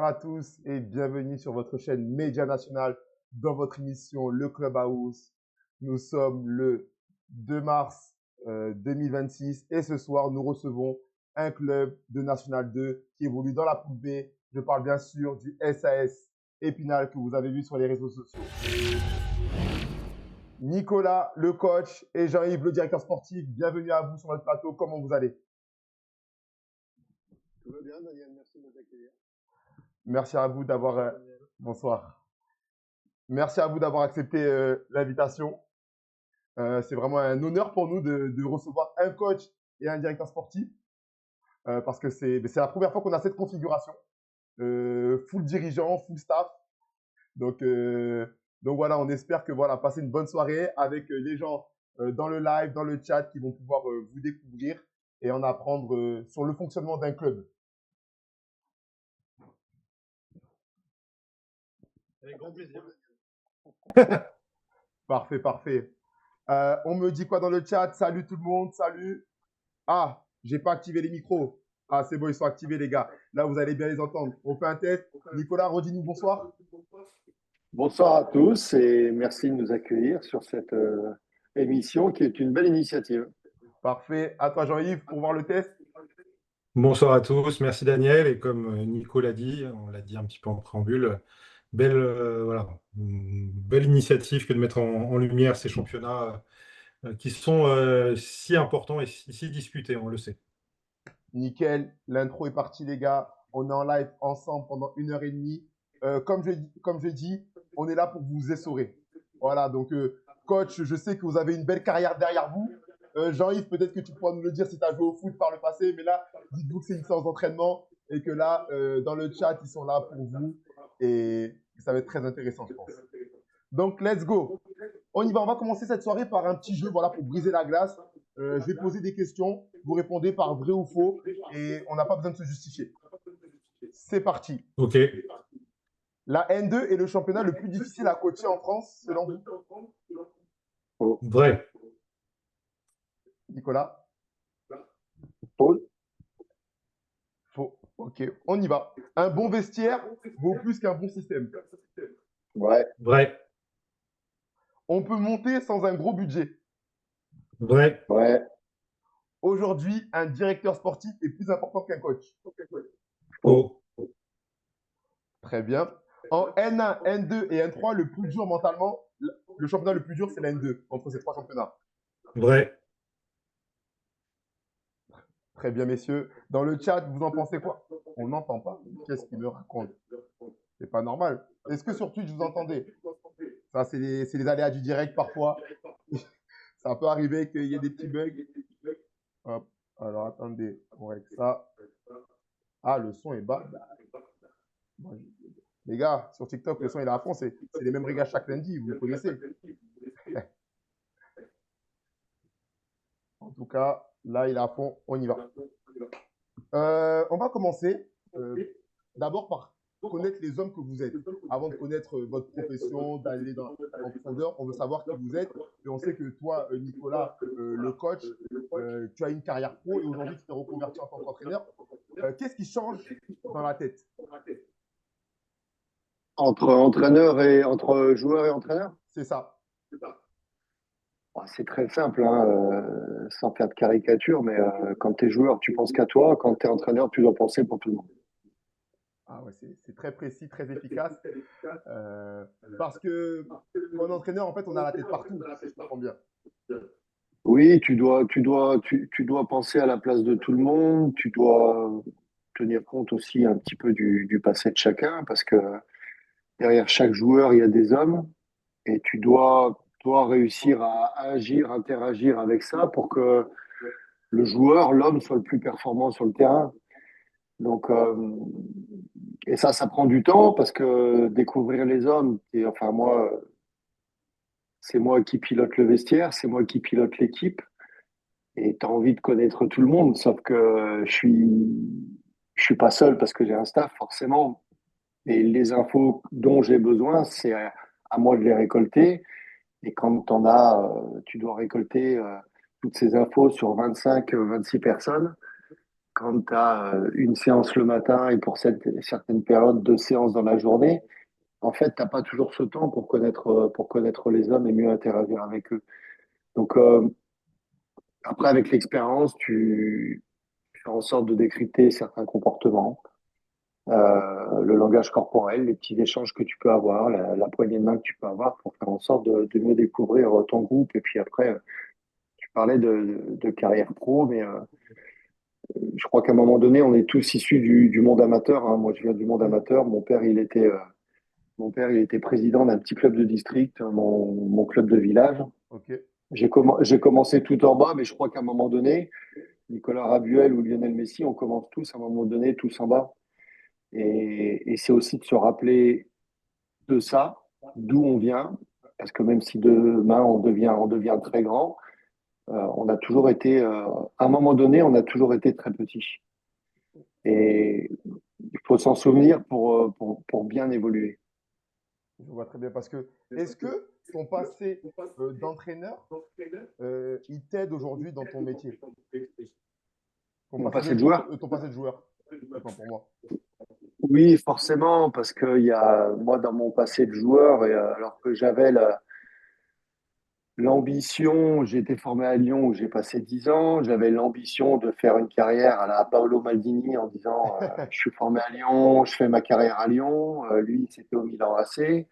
à tous et bienvenue sur votre chaîne Média Nationale dans votre émission Le Clubhouse. Nous sommes le 2 mars 2026 et ce soir, nous recevons un club de National 2 qui évolue dans la poule B. Je parle bien sûr du SAS Épinal que vous avez vu sur les réseaux sociaux. Nicolas, le coach, et Jean-Yves, le directeur sportif, bienvenue à vous sur notre plateau. Comment vous allez? Tout va bien, Daniel, merci de nous accueillir. Merci à vous d'avoir bonsoir. Merci à vous d'avoir accepté l'invitation. C'est vraiment un honneur pour nous de recevoir un coach et un directeur sportif parce que c'est la première fois qu'on a cette configuration. Full dirigeant, full staff. Donc voilà, on espère que voilà, passer une bonne soirée avec les gens dans le live, dans le chat qui vont pouvoir vous découvrir et en apprendre sur le fonctionnement d'un club. Avec grand plaisir. Parfait, parfait. On me dit quoi dans le chat? Salut tout le monde, salut. Ah, j'ai pas activé les micros. Ah, c'est bon, ils sont activés les gars. Là, vous allez bien les entendre. On fait un test. Nicolas, redis-nous bonsoir. Bonsoir à tous et merci de nous accueillir sur cette émission qui est une belle initiative. Parfait. À toi Jean-Yves pour voir le test. Bonsoir à tous, merci Daniel. Et comme Nico l'a dit, on l'a dit un petit peu en préambule, belle initiative que de mettre en lumière ces championnats qui sont si importants et si disputés, on le sait. Nickel. L'intro est partie les gars. On est en live ensemble pendant 1h30. Comme je dis, on est là pour vous essorer. Voilà, donc coach, je sais que vous avez une belle carrière derrière vous. Jean-Yves, peut-être que tu pourras nous le dire si tu as joué au foot par le passé, mais là, dites-vous que c'est une séance d'entraînement et que là, dans le chat, ils sont là pour vous et ça va être très intéressant, je pense. Donc, let's go. On y va, on va commencer cette soirée par un petit jeu voilà, pour briser la glace. Je vais poser des questions, vous répondez par vrai ou faux et on n'a pas besoin de se justifier. C'est parti. Ok. La N2 est le championnat le plus difficile à coacher en France, selon vous? Vrai. Nicolas? Paul? Faux. Ok, on y va. Un bon vestiaire vaut plus qu'un bon système. Ouais. Vrai. On peut monter sans un gros budget. Vrai. Ouais. Aujourd'hui, un directeur sportif est plus important qu'un coach. Faux. Très bien. En N1, N2 et N3, le plus dur mentalement, le championnat le plus dur, c'est la N2, entre ces trois championnats. Vrai. Très bien, messieurs. Dans le chat, vous en pensez quoi? On n'entend pas. Qu'est-ce qu'il me raconte? C'est pas normal. Est-ce que sur Twitch, vous entendez? Ça, c'est les aléas du direct parfois. Ça peut arriver qu'il y ait des petits bugs. Hop. Alors, attendez. On règle ça. Ah, le son est bas. Les gars, sur TikTok, le son est à fond. C'est les mêmes réglages chaque lundi. Vous le connaissez. En tout cas, là, il est à fond. On y va. On va commencer d'abord par connaître les hommes que vous êtes. Avant de connaître votre profession, d'aller en profondeur, on veut savoir qui vous êtes. Et on sait que toi, Nicolas, le coach, tu as une carrière pro et aujourd'hui, tu t'es reconverti en tant qu'entraîneur. Qu'est-ce qui change dans la tête? Entre entraîneur et entre joueur et entraîneur? C'est ça. C'est très simple, hein, sans faire de caricature, mais quand tu es joueur, tu penses qu'à toi. Quand tu es entraîneur, tu dois penser pour tout le monde. Ah ouais, c'est très précis, très efficace. Parce que en entraîneur, en fait, on a la tête partout, si je comprends bien. Oui, tu dois penser à la place de tout le monde. Tu dois tenir compte aussi un petit peu du passé de chacun, parce que derrière chaque joueur, il y a des hommes. Et tu dois réussir à agir, interagir avec ça pour que le joueur, l'homme, soit le plus performant sur le terrain. Donc, et ça prend du temps parce que découvrir les hommes, et enfin moi, c'est moi qui pilote le vestiaire, c'est moi qui pilote l'équipe, et tu as envie de connaître tout le monde, sauf que je suis pas seul parce que j'ai un staff, forcément. Et les infos dont j'ai besoin, c'est à moi de les récolter. Et quand tu dois récolter toutes ces infos sur 25, 26 personnes, quand tu as une séance le matin et pour certaines périodes, 2 séances dans la journée, en fait, t'as pas toujours ce temps pour connaître les hommes et mieux interagir avec eux. Donc, après, avec l'expérience, tu fais en sorte de décrypter certains comportements, le langage corporel, les petits échanges que tu peux avoir, la poignée de main que tu peux avoir pour faire en sorte de mieux découvrir ton groupe. Et puis après, tu parlais de carrière pro, mais je crois qu'à un moment donné, on est tous issus du monde amateur, hein. Moi, je viens du monde amateur. Mon père, il était président d'un petit club de district, mon club de village. Ok. J'ai commencé tout en bas, mais je crois qu'à un moment donné, Nicolas Rabuel ou Lionel Messi, on commence tous à un moment donné, tous en bas. Et c'est aussi de se rappeler de ça, d'où on vient, parce que même si demain on devient très grand, on a toujours été, à un moment donné, on a toujours été très petit. Et il faut s'en souvenir pour bien évoluer. Je vois très bien parce que est-ce que ton passé d'entraîneur, il t'aide aujourd'hui dans ton métier? Mon passé de joueur? Ton passé de joueur, autant pour moi. Oui, forcément, parce que moi, dans mon passé de joueur, alors que j'avais l'ambition, j'ai été formé à Lyon où j'ai passé 10 ans, j'avais l'ambition de faire une carrière à la Paolo Maldini en disant je suis formé à Lyon, je fais ma carrière à Lyon. Lui, c'était au Milan AC.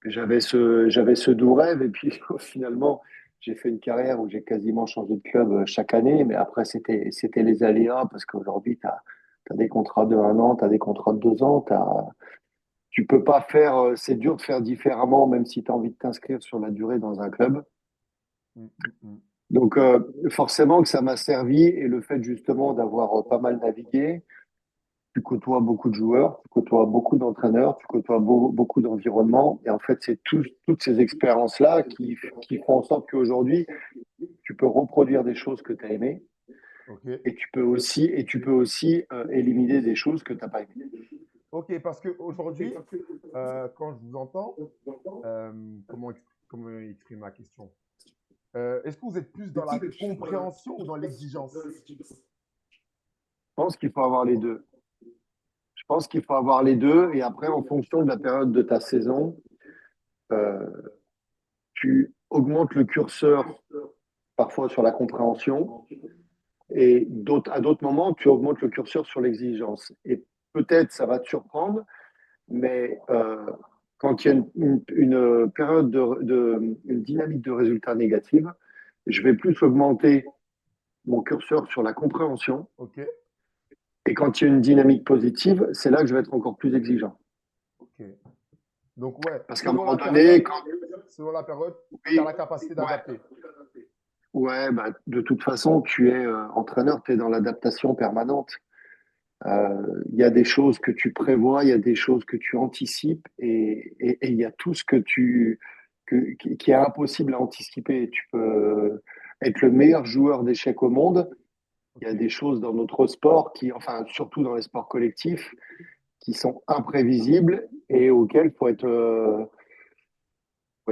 J'avais ce doux rêve et puis finalement, j'ai fait une carrière où j'ai quasiment changé de club chaque année, mais après, c'était les aléas parce qu'aujourd'hui, tu as des contrats de 1 an, tu as des contrats de 2 ans, tu peux pas faire, c'est dur de faire différemment, même si tu as envie de t'inscrire sur la durée dans un club. Mm, mm. Donc, forcément que ça m'a servi et le fait justement d'avoir pas mal navigué, tu côtoies beaucoup de joueurs, tu côtoies beaucoup d'entraîneurs, tu côtoies beaucoup d'environnements. Et en fait, c'est toutes ces expériences-là qui font en sorte qu'aujourd'hui, tu peux reproduire des choses que tu as aimées Ok. et tu peux aussi éliminer des choses que tu n'as pas aimées. Ok, parce qu'aujourd'hui, quand je vous entends, euh, comment exprimer ma question? Est-ce que vous êtes plus dans la compréhension ou dans l'exigence? Je pense qu'il faut avoir les deux. Je pense qu'il faut avoir les deux et après, en fonction de la période de ta saison, euh, tu augmentes le curseur parfois sur la compréhension et à d'autres moments, tu augmentes le curseur sur l'exigence. Et peut-être ça va te surprendre, mais quand il y a une période une dynamique de résultats négative, je vais plus augmenter mon curseur sur la compréhension. Ok, Et quand il y a une dynamique positive, c'est là que je vais être encore plus exigeant. ok. Donc, ouais, Parce qu'à un moment donné, quand... selon la période, tu as Oui, la capacité ouais, d'adapter. ouais, bah, de toute façon, tu es entraîneur, tu es dans l'adaptation permanente. Il y a des choses que tu prévois, il y a des choses que tu anticipes et il y a tout ce qui est impossible à anticiper. Tu peux être le meilleur joueur d'échecs au monde. Il y Ok, a des choses dans notre sport enfin, surtout dans les sports collectifs, qui sont imprévisibles et auxquelles faut être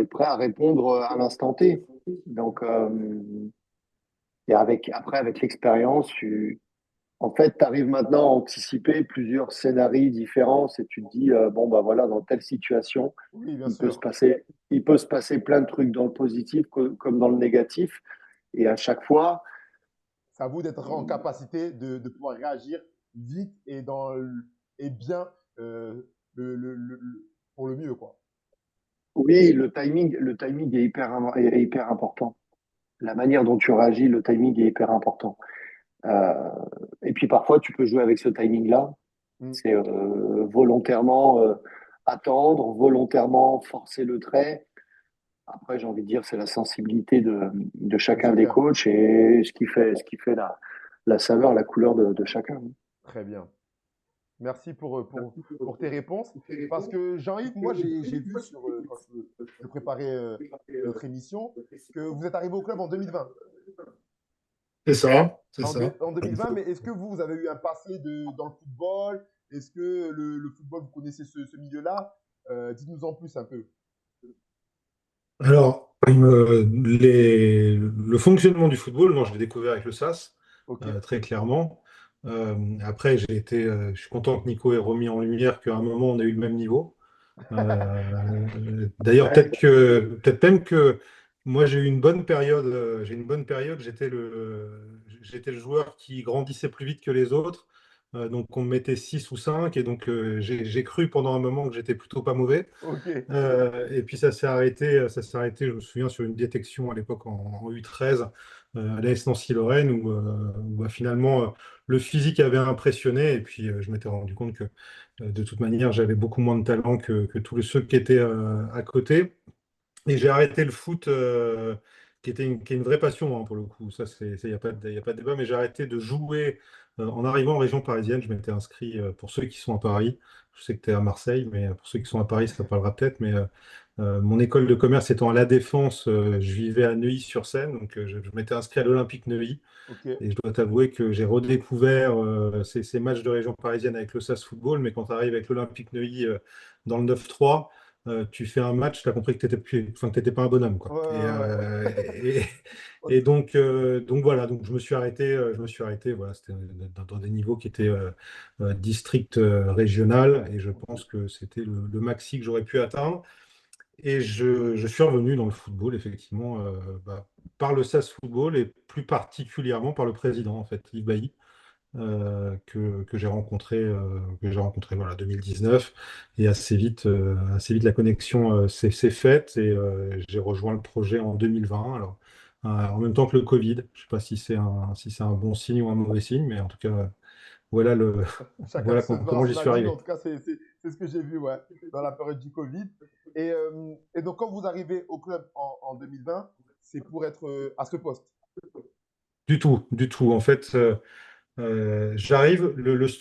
prêt à répondre à l'instant T. Donc, et après, avec l'expérience, en fait, tu arrives maintenant à anticiper plusieurs scénarios différents et tu te dis, bon, bah voilà, dans telle situation, oui, bien il peut se sûr. passer, il peut se passer plein de trucs dans le positif comme dans le négatif. Et à chaque fois, C'est à vous d'être en capacité de pouvoir réagir vite et bien euh, pour le mieux, quoi. oui, le timing est hyper important. La manière dont tu réagis, le timing est hyper important. Euh, et puis parfois, tu peux jouer avec ce timing-là. Mm. C'est volontairement attendre, volontairement forcer le trait. Après, j'ai envie de dire, c'est la sensibilité de De chacun des chacun. coachs et ce qui fait la saveur, la couleur de chacun. Très bien. Merci pour tes réponses. Parce que Jean-Yves, moi, j'ai vu quand je préparais notre émission que vous êtes arrivé au club en 2020. C'est ça, c'est ça. En 2020, mais est-ce que vous avez eu un passé dans le football? Est-ce que le football, vous connaissez ce milieu-là? Dites-nous en plus un peu. Alors, le fonctionnement du football, moi, je l'ai découvert avec le SAS, Ok, très clairement. Après, je suis content que Nico ait remis en lumière qu'à un moment, on a eu le même niveau. D'ailleurs, Ouais, peut-être même que moi, j'ai une bonne période, j'étais le joueur qui grandissait plus vite que les autres. Donc, on me mettait 6 ou 5 et donc j'ai cru pendant un moment que j'étais plutôt pas mauvais. ok. Et puis ça s'est arrêté, je me souviens, sur une détection à l'époque en U13 à l'AS Nancy-Lorraine où, bah, finalement le physique avait impressionné et puis je m'étais rendu compte que de toute manière j'avais beaucoup moins de talent que tous ceux qui étaient à côté. Et j'ai arrêté le foot, qui est une vraie passion hein, pour le coup. Ça, il n'y a pas y a pas de débat. Mais j'ai arrêté de jouer en arrivant en région parisienne. Je m'étais inscrit pour ceux qui sont à Paris. Je sais que tu es à Marseille, mais pour ceux qui sont à Paris, ça parlera peut-être. Mais mon école de commerce étant à La Défense, je vivais à Neuilly-sur-Seine. Donc je m'étais inscrit à l'Olympique Neuilly. Ok. Et je dois t'avouer que j'ai redécouvert ces matchs de région parisienne avec le SAS Football, mais quand tu arrives avec l'Olympique Neuilly dans le 9-3, tu fais un match, tu as compris que tu n'étais pas un bonhomme, quoi. Ouais, ouais, ouais. Et donc voilà, donc je me suis arrêté, voilà, c'était dans des niveaux qui étaient district régional, et je pense que c'était le maxi que j'aurais pu atteindre. Et je suis revenu dans le football, effectivement, bah, par le SAS Football et plus particulièrement par le président, en fait, Yves Bailly, que j'ai rencontré voilà, 2019. Et assez vite la connexion s'est faite et j'ai rejoint le projet en 2020. Alors, en même temps que le Covid, je ne sais pas si c'est un bon signe ou un mauvais signe, mais en tout cas, voilà, Chacun voilà se fait comment un j'y son suis avis, mais en arrivé. tout cas, c'est ce que j'ai vu, ouais, dans la période du Covid. Et donc, quand vous arrivez au club en 2020, c'est pour être à ce poste. Du tout, du tout. En fait, j'arrive,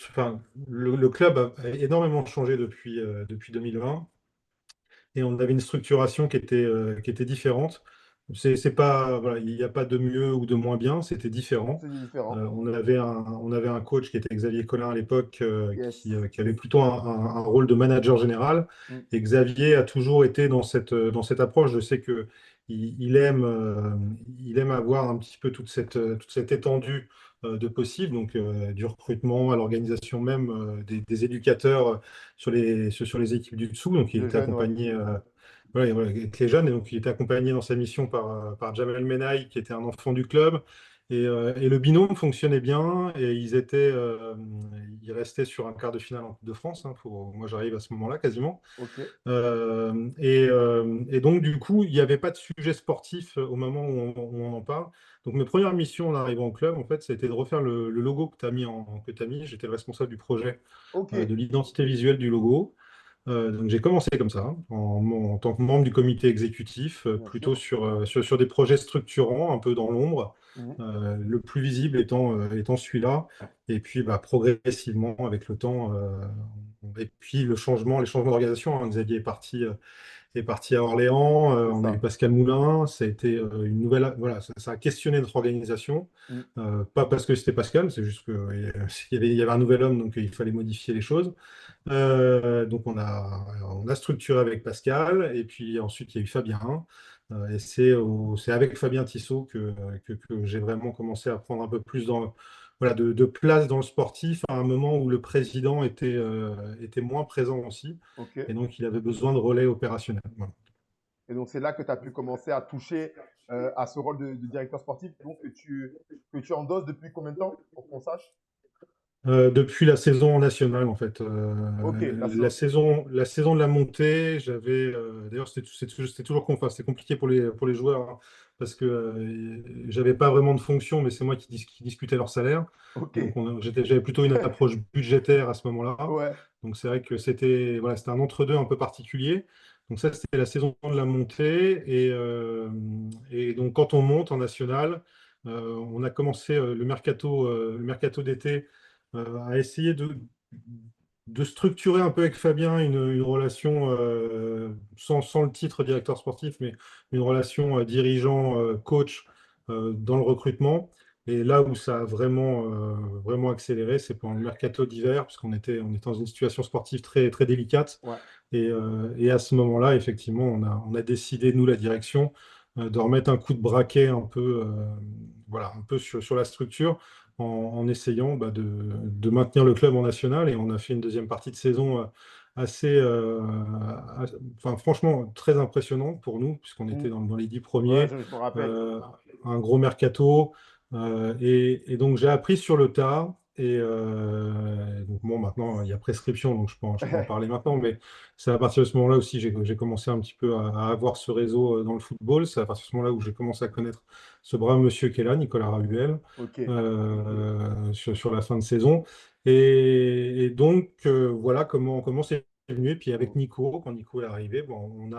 enfin, le club a énormément changé depuis 2020 et on avait une structuration qui était différente. C'est pas, voilà, il n'y a pas de mieux ou de moins bien, c'était différent. C'est différent. On avait un coach qui était Xavier Collin à l'époque, Yes. qui avait plutôt un rôle de manager général. Mm. Et Xavier a toujours été dans cette approche. Je sais que il aime avoir un petit peu toute cette étendue de possible, donc du recrutement à l'organisation même des éducateurs sur les équipes du dessous. Donc il Le était jeune, ouais. accompagné avec les jeunes, et donc il était accompagné dans sa mission par Jamel Menaï, qui était un enfant du club. Et le binôme fonctionnait bien et ils restaient sur un quart de finale en Coupe de France. Hein, moi, j'arrive à ce moment-là quasiment. Ok. Et donc, du coup, il n'y avait pas de sujet sportif au moment où on en parle. Donc, mes premières missions en arrivant au club, en fait, c'était de refaire le logo que tu as que tu mis. J'étais le responsable du projet Ok. de l'identité visuelle du logo. Donc j'ai commencé comme ça, hein, en tant que membre du comité exécutif, Bien plutôt sûr. sur des projets structurants, un peu dans l'ombre, Mhm. le plus visible étant celui-là. Et puis bah, progressivement, avec le temps, et puis les changements d'organisation, hein, Xavier est parti à Orléans, C'est on a eu ça. Pascal Moulin, ça a été une nouvelle, voilà, ça a questionné notre organisation. Mm. Pas parce que c'était Pascal, c'est juste qu'il y avait un nouvel homme, donc il fallait modifier les choses. Donc on a structuré avec Pascal et puis ensuite il y a eu Fabien. Et c'est avec Fabien Tissot que j'ai vraiment commencé à prendre un peu plus voilà, de place dans le sportif à un moment où le président était moins présent aussi. Ok. Et donc il avait besoin de relais opérationnels. Voilà. Et donc, c'est là que tu as pu commencer à toucher à ce rôle de directeur sportif, donc que tu endosses depuis combien de temps, pour qu'on sache? Depuis la saison nationale, en fait. Ok. La saison. La saison de la montée, d'ailleurs, c'était toujours enfin, c'était compliqué pour les joueurs, hein, parce que j'avais pas vraiment de fonction, mais c'est moi qui discutais leur salaire. Ok. Et donc, j'avais plutôt une approche budgétaire à ce moment-là. Ouais. Donc, c'est vrai que voilà, c'était un entre-deux un peu particulier. Donc, ça, c'était la saison de la montée. Et donc, quand on monte en national, on a commencé le mercato d'été à essayer de structurer un peu avec Fabien une relation, sans le titre directeur sportif, mais une relation dirigeant-coach dans le recrutement. Et là où ça a vraiment accéléré, c'est pendant le mercato d'hiver, parce on était dans une situation sportive très, très délicate. Ouais. Et à ce moment-là, effectivement, on a décidé, nous, la direction, de remettre un coup de braquet un peu, voilà, un peu sur la structure en essayant de maintenir le club en national. Et on a fait une deuxième partie de saison assez, enfin, franchement, très impressionnante pour nous, puisqu'on était Mm. dans les 10 Ouais, premiers, je me rappelle. euh, un gros mercato. Et donc, j'ai appris sur le tas. Et donc, bon, maintenant, il y a prescription, donc je peux en parler maintenant. Mais c'est à partir de ce moment-là aussi j'ai commencé un petit peu à avoir ce réseau dans le football. C'est à partir de ce moment-là où j'ai commencé à connaître ce brave monsieur qui est là, Nicolas Rabuel, Ok. sur la fin de saison. Et donc, voilà comment c'est venu. Et puis avec Nico, quand Nico est arrivé, bon,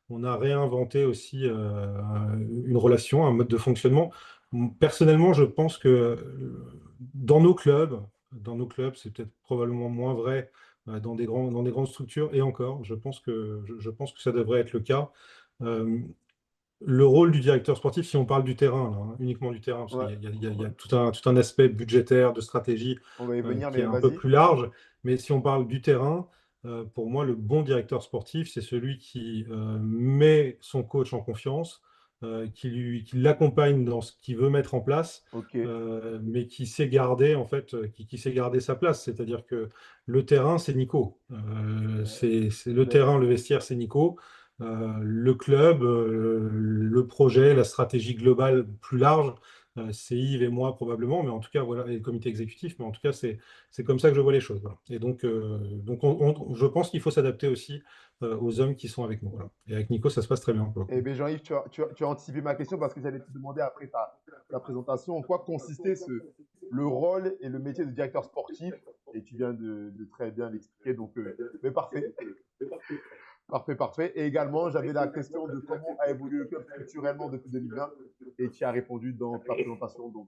on a réinventé aussi une relation, un mode de fonctionnement. Personnellement, je pense que dans nos clubs, c'est peut-être probablement moins vrai dans des grandes structures. Et encore, je pense que ça devrait être le cas. Euh, le rôle du directeur sportif, si on parle du terrain, là, hein, uniquement du terrain, parce qu'il Ouais. y a, il y a- il y a- il y a tout un aspect budgétaire, de stratégie, On va y venir, qui est mais un peu vas-y. plus large. Mais si on parle du terrain, pour moi, le bon directeur sportif, c'est celui qui met son coach en confiance, qui l'accompagne dans ce qu'il veut mettre en place, Ok. mais qui sait garder, en fait, qui sait garder sa place. C'est-à-dire que le terrain, c'est Nico. C'est le Ben, terrain, le vestiaire, c'est Nico. Le club, le projet, la stratégie globale plus large, c'est Yves et moi probablement, mais en tout cas, voilà, et le comité exécutif, mais en tout cas, c'est comme ça que je vois les choses. Voilà. Et donc je pense qu'il faut s'adapter aussi aux hommes qui sont avec nous. Voilà. Et avec Nico, ça se passe très bien, pour le eh coup. bien, Jean-Yves, tu as anticipé ma question parce que j'allais te demander après ta présentation en quoi consistait le rôle et le métier de directeur sportif. Et tu viens de très bien l'expliquer. Donc, mais parfait. Parfait, parfait. Et également, j'avais la question de comment a évolué le club structurellement depuis 2020 et tu as répondu dans ta présentation. Donc,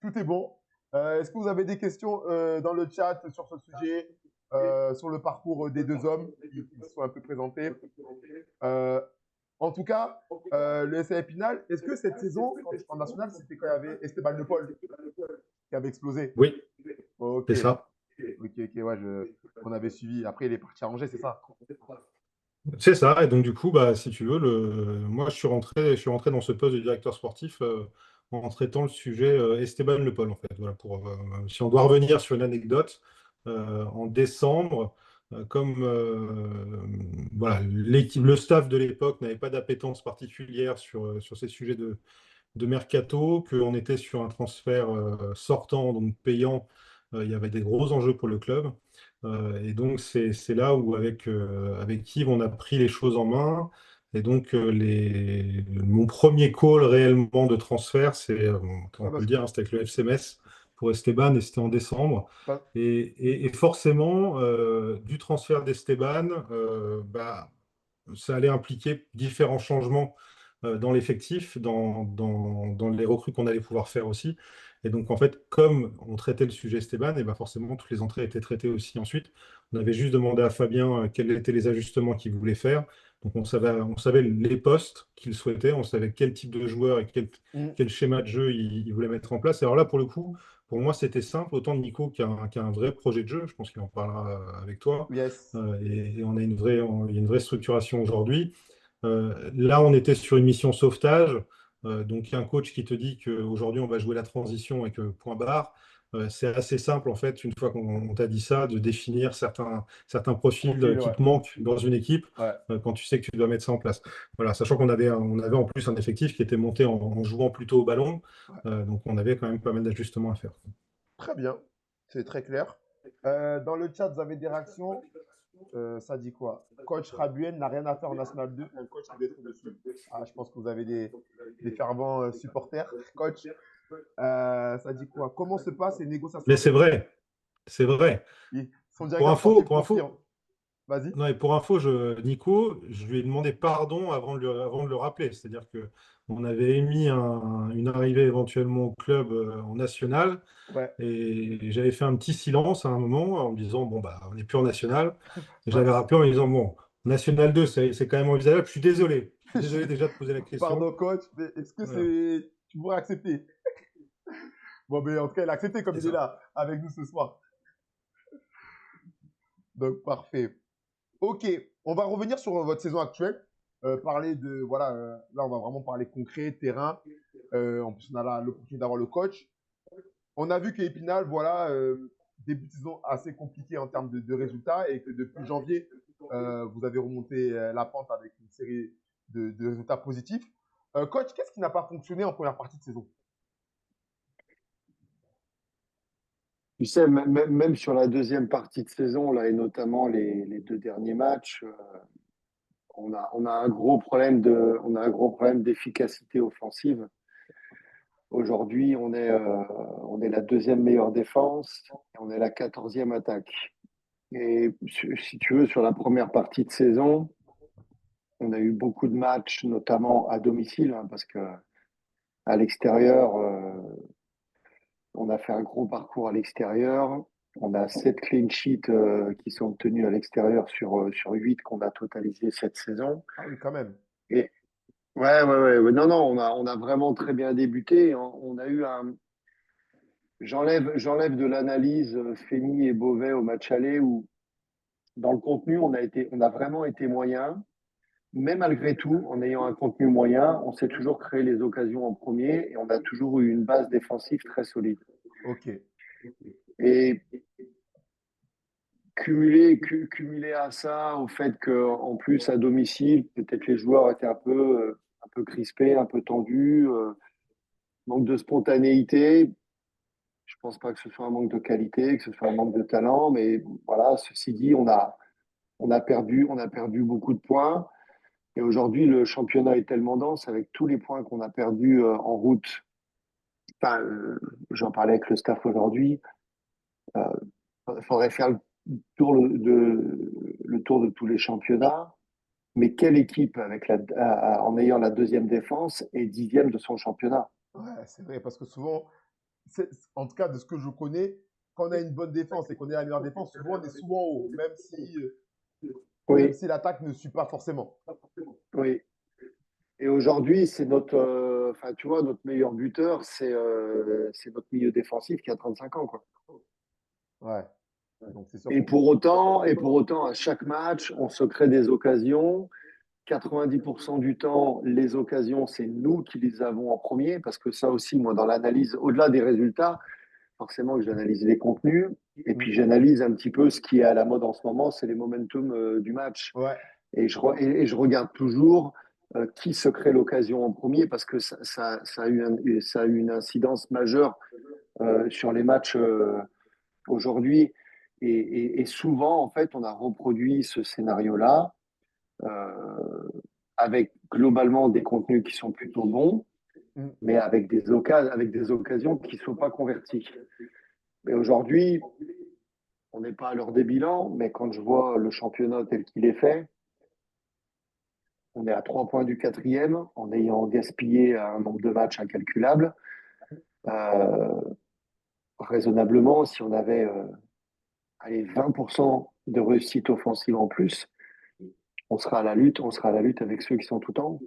tout est bon. Est-ce que vous avez des questions dans le chat sur ce sujet, sur le parcours des deux hommes qui se sont un peu présentés? Euh, En tout cas, le SAE Pinal, est-ce que cette saison, en national, c'était quand il y avait Esteban Le Paul qui avait explosé? Oui, Ok, c'est ça. ok, ouais, on avait suivi. Après, il est parti à Angers, c'est ça? C'est ça. Et donc, du coup, bah, si tu veux, moi, je suis rentré dans ce poste de directeur sportif en traitant le sujet Esteban Le Paul, en fait. Voilà, si on doit revenir sur une anecdote, en décembre, comme voilà, le staff de l'époque n'avait pas d'appétence particulière sur ces sujets de mercato, qu'on était sur un transfert sortant, donc payant. Il y avait des gros enjeux pour le club. Et donc, c'est là où, avec Yves, on a pris les choses en main. Et donc, mon premier call réellement de transfert, on Ah, peut le dire, hein, c'était avec le FC Metz pour Esteban, et c'était en décembre. pas- Et forcément, du transfert d'Esteban, ça allait impliquer différents changements dans l'effectif, dans les recrues qu'on allait pouvoir faire aussi. Et donc, en fait, comme on traitait le sujet Esteban, et ben forcément, toutes les entrées étaient traitées aussi ensuite. On avait juste demandé à Fabien quels étaient les ajustements qu'il voulait faire. Donc, on savait les postes qu'il souhaitait, on savait quel type de joueur et quel, Hmm, quel schéma de jeu il voulait mettre en place. Et alors là, pour le coup, pour moi, c'était simple. Autant Nico qui a un vrai projet de jeu, je pense qu'il en parlera avec toi. yes. Et on a il y a une vraie structuration aujourd'hui. Là, on était sur une mission sauvetage. Donc, il y a un coach qui te dit qu'aujourd'hui, on va jouer la transition et que point barre. C'est assez simple, en fait, une fois qu'on t'a dit ça, de définir certains profils Profil, qui ouais. te manquent dans une équipe Ouais. quand tu sais que tu dois mettre ça en place. Voilà, sachant qu'on avait en plus un effectif qui était monté en jouant plutôt au ballon. Ouais. Donc, on avait quand même pas mal d'ajustements à faire. Très bien. C'est très clair. Dans le chat, vous avez des réactions. Ça dit quoi? Coach Rabuen n'a rien à faire en National 2. Un coach qui doit être dessus. Ah, je pense que vous avez des fervents supporters. Coach, ça dit quoi? Comment se passent les négociations Mais c'est avec vrai, c'est vrai. son Pour directeur info, sportif pour confirme? info, Vas-y. non, et pour info, Nico, je lui ai demandé pardon avant de le rappeler. C'est-à-dire que on avait émis une arrivée éventuellement au club en national, Ouais. et j'avais fait un petit silence à un moment en me disant, bon, bah, on n'est plus en national. Et je Ouais. l'avais rappelé en lui disant, bon, national 2, c'est quand même envisageable. Je suis désolé. Je suis désolé déjà de poser la question. Pardon, coach, mais est-ce que Voilà, tu pourrais accepter? Bon, mais en tout cas, il a accepté comme c'est il est ça. là avec nous ce soir. Donc, parfait. Ok, on va revenir sur votre saison actuelle. parler de, voilà, là, on va vraiment parler concret, terrain. En plus, on a l'opportunité d'avoir le coach. On a vu qu'Épinal, voilà, début de saison assez compliqué en termes de résultats et que depuis janvier, vous avez remonté la pente avec une série de résultats positifs. Coach, qu'est-ce qui n'a pas fonctionné en première partie de saison? Tu sais, même sur la deuxième partie de saison, là, et notamment les deux derniers matchs, on a un gros problème d'efficacité offensive. Aujourd'hui, on est la deuxième meilleure défense et on est la 14e attaque. Et si tu veux, sur la première partie de saison, on a eu beaucoup de matchs, notamment à domicile, hein, parce que à l'extérieur, on a fait un gros parcours à l'extérieur. On a 7 clean sheets qui sont obtenus à l'extérieur sur 8 qu'on a totalisé cette saison. Ah oui, quand même. Et ouais. Non, non, on a vraiment très bien débuté. On a eu un. J'enlève de l'analyse Feni et Beauvais au match aller où, dans le contenu, on a vraiment été moyen. Mais malgré tout, en ayant un contenu moyen, on s'est toujours créé les occasions en premier et on a toujours eu une base défensive très solide. Ok. Et cumuler à ça, au fait qu'en plus, à domicile, peut-être les joueurs étaient un peu crispés, un peu tendus, manque de spontanéité. Je pense pas que ce soit un manque de qualité, que ce soit un manque de talent, mais voilà, ceci dit, on a perdu beaucoup de points. Et aujourd'hui, le championnat est tellement dense avec tous les points qu'on a perdus en route. Enfin, j'en parlais avec le staff aujourd'hui. Il faudrait faire le tour de tous les championnats. Mais quelle équipe en ayant la deuxième défense est 10e de son championnat? Ouais, c'est vrai, parce que souvent, en tout cas, de ce que je connais, quand on a une bonne défense et qu'on est la meilleure défense, souvent on est souvent haut, même Oui, si l'attaque ne suit pas forcément. oui. Et aujourd'hui, c'est enfin, tu vois, notre meilleur buteur, c'est notre milieu défensif qui a 35 ans, quoi. Ouais. Donc c'est sûr Et qu'on. pour autant, à chaque match, on se crée des occasions. 90% du temps, les occasions, c'est nous qui les avons en premier, parce que ça aussi, moi, dans l'analyse, au-delà des résultats, forcément que j'analyse les contenus, et Mm. puis j'analyse un petit peu ce qui est à la mode en ce moment, c'est les momentum du match. Ouais, Et je regarde toujours qui se crée l'occasion en premier, parce que ça a eu une incidence majeure sur les matchs aujourd'hui. Et souvent, en fait, on a reproduit ce scénario-là euh, avec globalement des contenus qui sont plutôt bons, mm, mais avec des occasions qui ne sont pas converties. Mais aujourd'hui, on n'est pas à l'heure des bilans, mais quand je vois le championnat tel qu'il est fait, on est à 3 points du quatrième, en ayant gaspillé un nombre de matchs incalculable. Euh, Raisonnablement, si on avait allez, 20% de réussite offensive en plus, on sera à la lutte avec ceux qui sont tout en haut.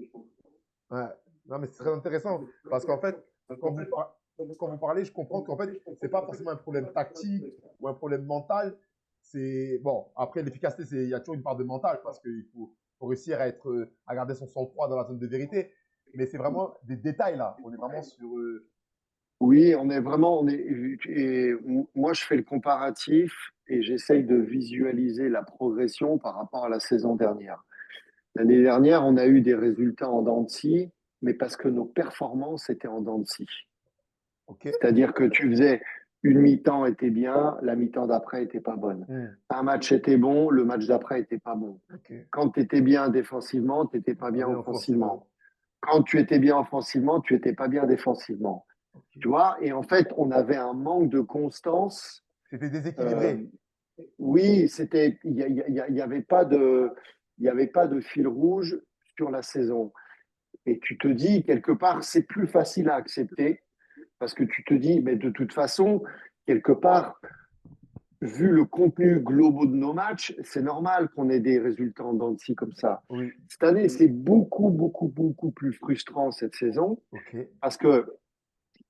ouais. Non, mais c'est très intéressant parce qu'en fait, quand vous, par- quand vous parlez, je comprends qu'en fait, c'est pas forcément un problème tactique ou un problème mental. C'est bon. Après, l'efficacité, il y a toujours une part de mental parce qu'il faut réussir à garder son sang-froid dans la zone de vérité. Mais c'est vraiment des détails là. On est vraiment sur. Oui, et moi je fais le comparatif et j'essaye de visualiser la progression par rapport à la saison dernière. L'année dernière, on a eu des résultats en dents de scie, mais parce que nos performances étaient en dents de scie. Ok. C'est-à-dire que tu faisais une mi-temps était bien, la mi-temps d'après était pas bonne. Hmm, Un match était bon, le match d'après était pas bon. ok. Quand tu étais bien défensivement, tu n'étais pas Pas bien bien offensivement. offensivement. Quand tu étais bien offensivement, tu n'étais pas bien défensivement. Ok. Tu vois? Et en fait, on avait un manque de constance. C'était Euh, déséquilibré. oui, il y avait pas de fil rouge sur la saison. Et tu te dis, quelque part, c'est plus facile à accepter parce que tu te dis, mais de toute façon, quelque part, vu le contenu global de nos matchs, c'est normal qu'on ait des résultats en dents de scie comme ça. Oui. Cette année, c'est beaucoup, beaucoup, beaucoup plus frustrant cette saison Ok. parce que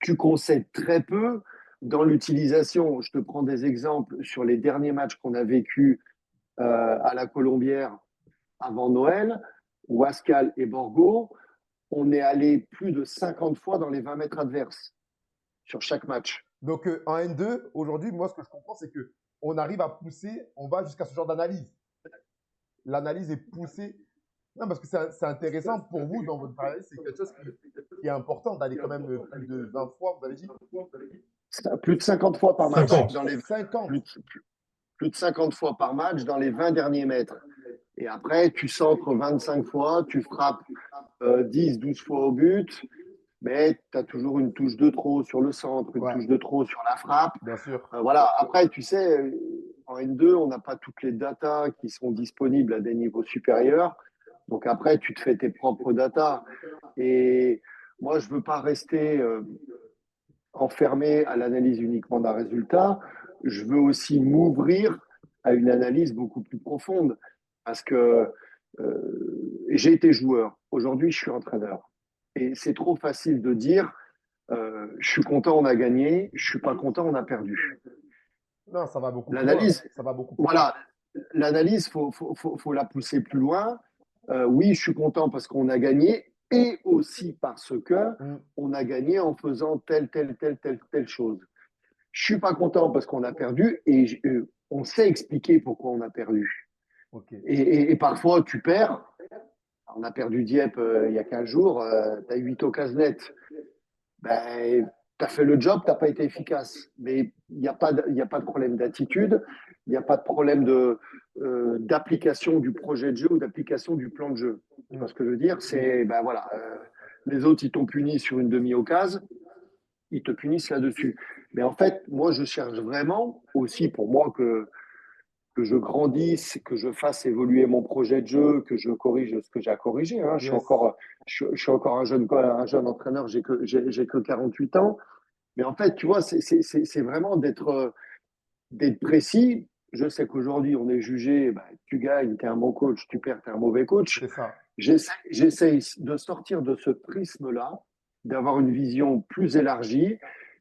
tu concèdes très peu dans l'utilisation. Je te prends des exemples sur les derniers matchs qu'on a vécus à la Colombière avant Noël. Wascal et Borgo, on est allé plus de 50 fois dans les 20 mètres adverses sur chaque match. Donc, en N2, aujourd'hui, moi, ce que je comprends, c'est que on arrive à pousser, on va jusqu'à ce genre d'analyse. L'analyse est poussée. Non, parce que c'est intéressant pour vous dans votre travail, c'est quelque chose qui est important d'aller quand même plus de 20 fois, vous avez dit Plus de 50 fois par match. 50. Dans les, 50. plus de 50 fois par match dans les 20 derniers mètres. Et après, tu centres 25 fois, tu frappes 10, 12 fois au but, mais tu as toujours une touche de trop sur le centre, une Ouais, touche de trop sur la frappe. bien sûr. Voilà. Après, tu sais, en N2, on n'a pas toutes les datas qui sont disponibles à des niveaux supérieurs. Donc après, tu te fais tes propres datas. Et moi, je ne veux pas rester enfermé à l'analyse uniquement d'un résultat. Je veux aussi m'ouvrir à une analyse beaucoup plus profonde. Parce que j'ai été joueur. Aujourd'hui, je suis entraîneur. Et c'est trop facile de dire je suis content, on a gagné. Je suis pas content, on a perdu. Non, ça va beaucoup plus loin. L'analyse, Ça va beaucoup plus loin. voilà, l'analyse, faut la pousser plus loin. Oui, je suis content parce qu'on a gagné et aussi parce que Mm, on a gagné en faisant telle chose. Je suis pas content parce qu'on a perdu et on sait expliquer pourquoi on a perdu. ok. Et parfois, tu perds. On a perdu Dieppe il y a 15 jours, tu as 8 occasions nettes. Ben, tu as fait le job, tu n'as pas été efficace. Mais il n'y a, y a pas de problème d'attitude, il n'y a pas de problème d'application du projet de jeu ou d'application du plan de jeu. Tu Mm, vois ce que je veux dire? C'est, ben voilà, les autres, ils t'ont puni sur une demi-occasion, ils te punissent là-dessus. Mais en fait, moi, je cherche vraiment aussi pour moi que je grandisse, que je fasse évoluer mon projet de jeu, que je corrige ce que j'ai à corriger. Hein. yes. Je suis encore un jeune entraîneur, j'ai que 48 ans. Mais en fait, tu vois, c'est vraiment d'être précis. Je sais qu'aujourd'hui, on est jugé, bah, tu gagnes, tu es un bon coach, tu perds, tu es un mauvais coach. C'est ça. J'essaie de sortir de ce prisme-là, d'avoir une vision plus élargie.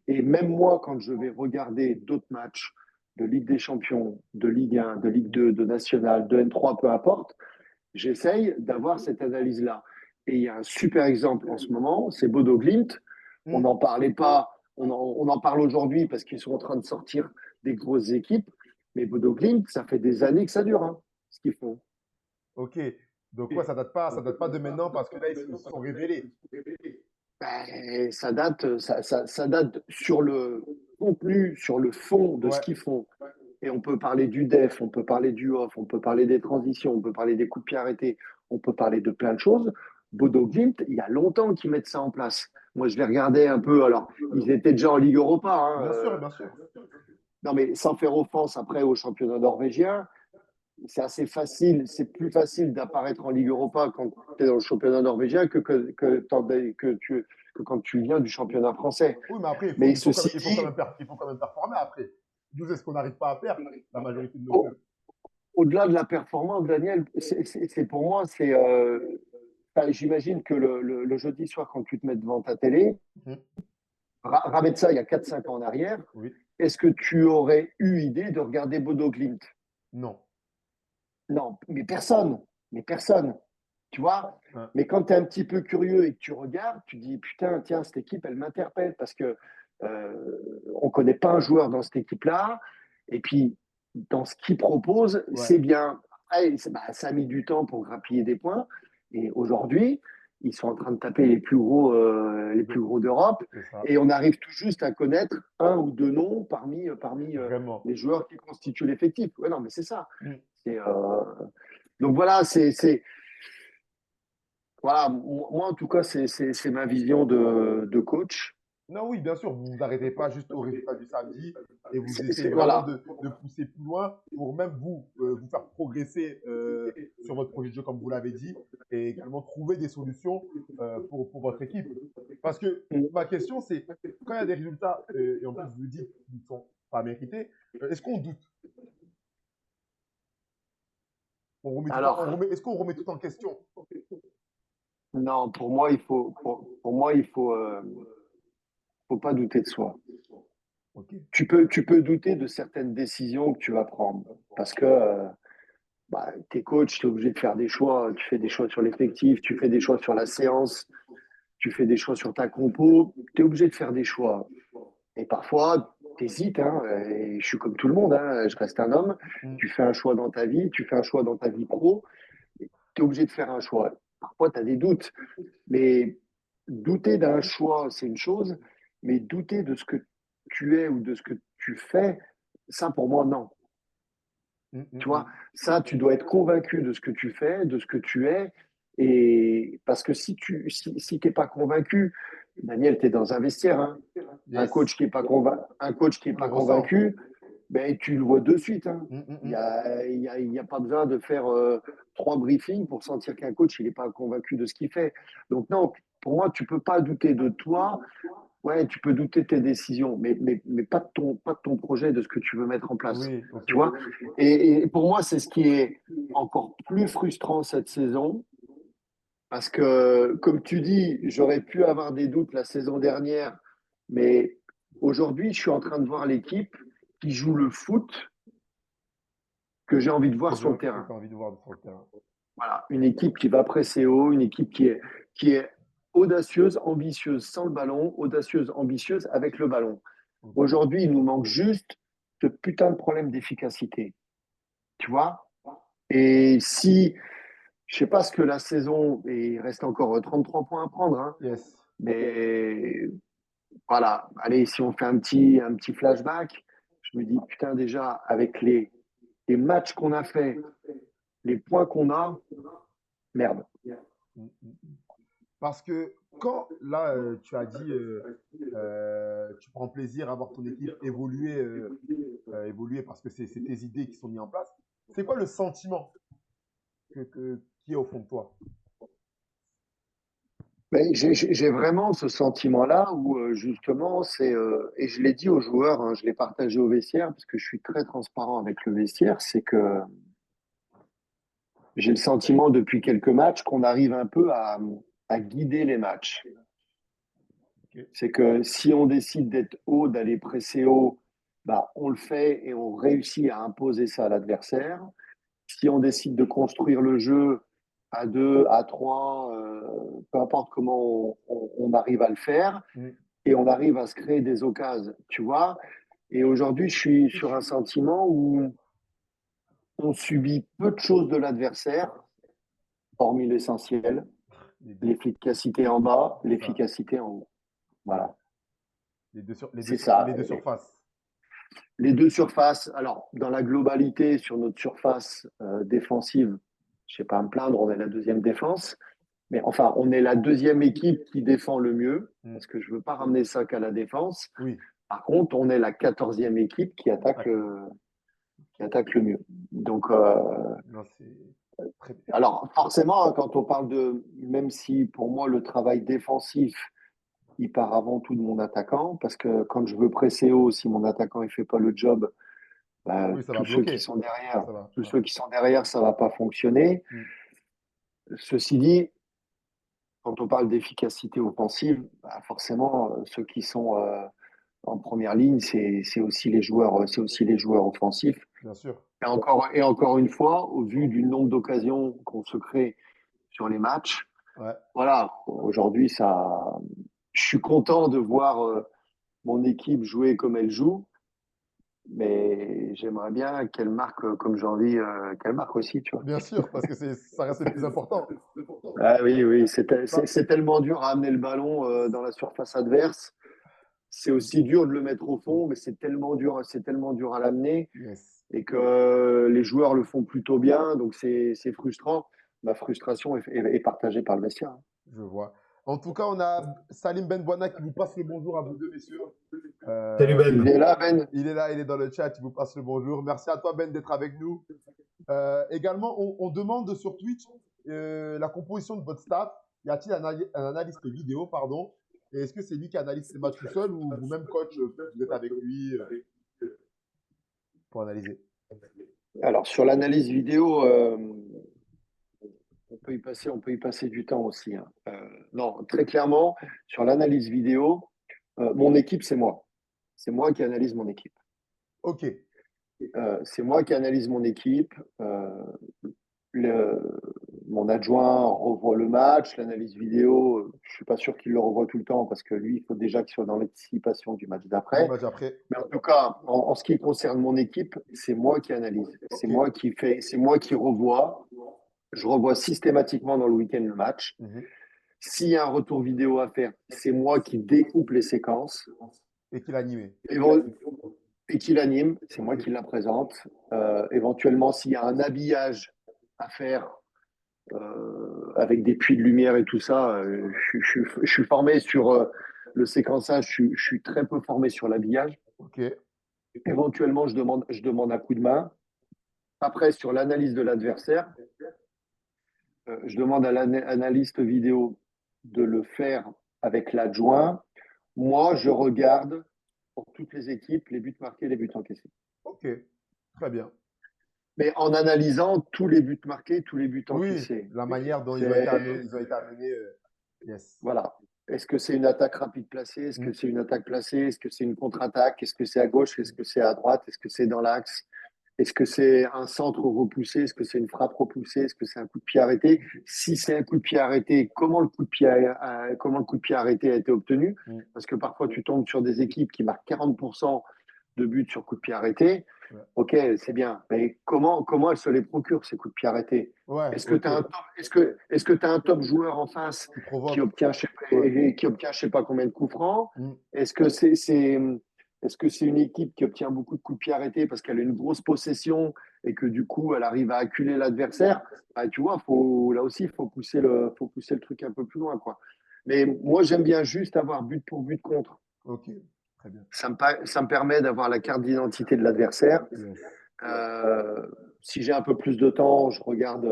Et même moi, quand je vais regarder d'autres matchs de Ligue des Champions, de Ligue 1, de Ligue 2, de National, de N3, peu importe, j'essaye d'avoir cette analyse-là. Et il y a un super exemple en ce moment, c'est Bodo Glimt. On Mm, n'en parlait pas, on en parle aujourd'hui parce qu'ils sont en train de sortir des grosses équipes. Mais Bodo Glimt, ça fait des années que ça dure, hein, ce qu'ils font. ok. Donc, ouais, ça date pas de maintenant parce que là, ils se sont révélés. Ben, ça date sur le contenu, sur le fond de ce Ouais, qu'ils font. Et on peut parler du def, on peut parler du off, on peut parler des transitions, on peut parler des coups de pied arrêtés, on peut parler de plein de choses. Bodo Glimt, il y a longtemps qu'ils mettent ça en place. Moi, je les regardais un peu. Alors, ils étaient déjà en Ligue Europa. Hein, bien sûr, bien sûr. non, mais sans faire offense après au championnat norvégien, c'est assez facile, c'est plus facile d'apparaître en Ligue Europa quand tu es dans le championnat norvégien que quand tu viens du championnat français. Oui, mais après, Mais ceci dit, il faut quand même performer après. D'où est-ce qu'on n'arrive pas à faire la majorité de nos au, clubs. au-delà de la performance, Daniel, c'est pour moi, c'est enfin, j'imagine que le jeudi soir, quand tu te mets devant ta télé, Mhm. ramène ça il y a 4 5 ans en arrière, Oui, est-ce que tu aurais eu idée de regarder Bodo Glimt? non. Non, mais personne, mais personne. Tu vois? Hein, Mais quand tu es un petit peu curieux et que tu regardes, tu dis putain, tiens, cette équipe, elle m'interpelle parce que on ne connaît pas un joueur dans cette équipe-là. Et puis, dans ce qu'il propose, ouais, c'est bien. Après, bah, ça a mis du temps pour grappiller des points. Et aujourd'hui, ils sont en train de taper les plus gros d'Europe. c'est ça. Et on arrive tout juste à connaître un ou deux noms parmi Vraiment. les joueurs qui constituent l'effectif. Ouais, non, mais c'est ça. Mm. C'est, donc voilà, voilà, moi en tout cas, c'est ma vision de coach. Non, oui, bien sûr, vous vous arrêtez pas juste au résultat du samedi et vous essayez vraiment Voilà. de pousser plus loin pour même vous faire progresser sur votre projet de jeu, comme vous l'avez dit, et également trouver des solutions pour votre équipe. Parce que ma question, c'est quand il y a des résultats, et en plus vous dites qu'ils ne sont pas mérités, est-ce qu'on doute? Alors, Est-ce qu'on remet tout en question? non, pour moi, faut pas douter de soi. Ok. Tu peux douter de certaines décisions que tu vas prendre parce que bah, t'es coach, tu es obligé de faire des choix. Tu fais des choix sur l'effectif, tu fais des choix sur la séance, tu fais des choix sur ta compo. Tu es obligé de faire des choix. Et parfois, tu hésites, hein, et je suis comme tout le monde, hein, je reste un homme. Mm. Tu fais un choix dans ta vie, tu fais un choix dans ta vie pro, tu es obligé de faire un choix. Parfois, tu as des doutes, mais douter d'un choix, c'est une chose, mais douter de ce que tu es ou de ce que tu fais, ça, pour moi, non. Mm, mm, Tu vois, mm. ça, tu dois être convaincu de ce que tu fais, de ce que tu es. Et parce que si t'es pas convaincu, Daniel, tu es dans un vestiaire, hein. Yes, Un coach qui est on le pas ressent. convaincu, ben, tu le vois de suite, hein. Mm, mm, Il y mm. a, il y a, il y a pas besoin de faire 3 briefings pour sentir qu'un coach, il n'est pas convaincu de ce qu'il fait. Donc non, pour moi, tu peux pas douter de toi. Ouais, tu peux douter de tes décisions, mais pas de ton projet, de ce que tu veux mettre en place. Oui, ok. Tu vois? Et pour moi, c'est ce qui est encore plus frustrant cette saison, parce que, comme tu dis, j'aurais pu avoir des doutes la saison dernière, mais aujourd'hui, je suis en train de voir l'équipe qui joue le foot que j'ai envie de voir sur le Que terrain. tu as envie de voir sur le terrain. Voilà, une équipe qui va presser haut, une équipe qui est audacieuse, ambitieuse sans le ballon, audacieuse, ambitieuse avec le ballon. Ok. Aujourd'hui, il nous manque juste ce putain de problème d'efficacité. Tu vois? Et si, je sais pas ce que la saison, et il reste encore 33 points à prendre, hein, Yes. mais voilà, allez, si on fait un petit flashback, je me dis, putain, déjà, avec les matchs qu'on a fait, les points qu'on a, merde. Mm, mm, mm. Parce que quand, là, tu as dit, tu prends plaisir à voir ton équipe évoluer, évoluer parce que c'est tes idées qui sont mises en place, c'est quoi le sentiment qui est au fond de toi? Mais j'ai vraiment ce sentiment-là où justement, et je l'ai dit aux joueurs, hein, je l'ai partagé au vestiaire, parce que je suis très transparent avec le vestiaire, c'est que j'ai le sentiment depuis quelques matchs qu'on arrive un peu à guider les matchs. Ok. C'est que si on décide d'être haut, d'aller presser haut, bah, on le fait et on réussit à imposer ça à l'adversaire. Si on décide de construire le jeu à 2, à 3, peu importe comment on arrive à le faire, Mm. et on arrive à se créer des occasions, tu vois. Et aujourd'hui, je suis sur un sentiment où on subit peu de choses de l'adversaire, hormis l'essentiel, Les deux, l'efficacité en bas, c'est ça. l'efficacité en haut. Ouais. Voilà, c'est Les ça. deux surfaces. Les deux surfaces, alors dans la globalité, sur notre surface défensive, je ne sais pas à me plaindre, on est la deuxième défense. Mais enfin, on est la deuxième équipe qui défend le mieux, Mm. parce que je ne veux pas ramener ça qu'à la défense. Oui. Par contre, on est la 14e équipe Attaque. qui attaque le mieux. Donc, Non, c'est très bien. alors forcément, hein, quand on parle de, même si pour moi le travail défensif, il part avant tout de mon attaquant, parce que quand je veux presser haut, si mon attaquant il fait pas le job, bah, Oui, ça va bloquer. Ça va. tous ceux qui sont derrière, ça va pas fonctionner. Mm. Ceci dit, quand on parle d'efficacité offensive, bah, forcément, ceux qui sont en première ligne, c'est aussi c'est aussi les joueurs offensifs. Bien sûr. Et encore une fois, au vu du nombre d'occasions qu'on se crée sur les matchs, Ouais. voilà, aujourd'hui, je suis content de voir mon équipe jouer comme elle joue, mais j'aimerais bien qu'elle marque comme j'ai envie qu'elle marque aussi, tu vois. Bien sûr, parce que ça reste le plus important. Ah oui, oui, Bah, c'est tellement dur à amener le ballon dans la surface adverse. C'est aussi dur de le mettre au fond, mais c'est tellement dur à l'amener yes, et que les joueurs le font plutôt bien, donc c'est frustrant. Ma frustration est partagée par le vestiaire. je vois. En tout cas, on a Salim Benbouana qui vous passe le bonjour à vous deux, messieurs. Salut Il Ben. est là, Ben. Il est là, il est dans le chat, il vous passe le bonjour. Merci à toi, Ben, d'être avec nous. Également, on demande sur Twitch la composition de votre staff. Y a-t-il un analyste vidéo, pardon? Et est-ce que c'est lui qui analyse ses matchs tout seul ou vous-même, coach, vous êtes avec lui pour analyser? Alors, sur l'analyse vidéo, on peut y passer du temps aussi, hein. Non, très clairement, sur l'analyse vidéo, mon équipe, c'est moi. C'est moi qui analyse mon équipe. Ok. c'est moi qui analyse mon équipe. Le- Mon adjoint revoit le match, l'analyse vidéo. Je suis pas sûr qu'il le revoie tout le temps parce que lui, il faut déjà qu'il soit dans l'anticipation du match Du d'après. match après. Mais en tout cas, en ce qui concerne mon équipe, c'est moi qui analyse. Ok. C'est moi qui revois. Je revois systématiquement dans le week-end le match. Mhm. S'il y a un retour vidéo à faire, c'est moi qui découpe les séquences Et qu'il a animé. et, bon, et qui l'anime. C'est moi Ok. qui la présente. Éventuellement, s'il y a un habillage à faire avec des puits de lumière et tout ça, je suis formé sur le séquençage. Je suis très peu formé sur l'habillage. Ok. Éventuellement, je demande un coup de main. Après, sur l'analyse de l'adversaire, je demande à l'analyste vidéo de le faire avec l'adjoint. Moi, je regarde pour toutes les équipes les buts marqués, les buts encaissés. Ok. Très bien. Mais en analysant tous les buts marqués, tous les buts Oui, encaissés. la manière dont ils ont été amenés, C'est, ils ont été amenés. Yes. voilà. Est-ce que c'est une attaque rapide placée? Est-ce que Mm. c'est une attaque placée? Est-ce que c'est une contre-attaque? Est-ce que c'est à gauche? Est-ce que c'est à droite? Est-ce que c'est dans l'axe? Est-ce que c'est un centre repoussé? Est-ce que c'est une frappe repoussée? Est-ce que c'est un coup de pied arrêté? Si c'est un coup de pied arrêté, comment le coup de pied arrêté a été obtenu? Mm. Parce que parfois, tu tombes sur des équipes qui marquent 40% de buts sur coup de pied arrêté. Ouais. Ok, c'est bien. Mais comment elles se les procurent, ces coups de pied arrêtés? Ouais, Est-ce que ok. tu as un top joueur en face Qui provoque. Ouais. qui obtient je sais pas combien de coups francs? Mm. Est-ce que est-ce que c'est une équipe qui obtient beaucoup de coups de pied arrêtés parce qu'elle a une grosse possession et que du coup elle arrive à acculer l'adversaire? Bah, tu vois, là aussi, faut pousser le truc un peu plus loin, quoi. Mais moi, j'aime bien juste avoir but pour but contre. Ok. Très bien. Ça me permet d'avoir la carte d'identité de l'adversaire. Yes. Euh, Si j'ai un peu plus de temps, je regarde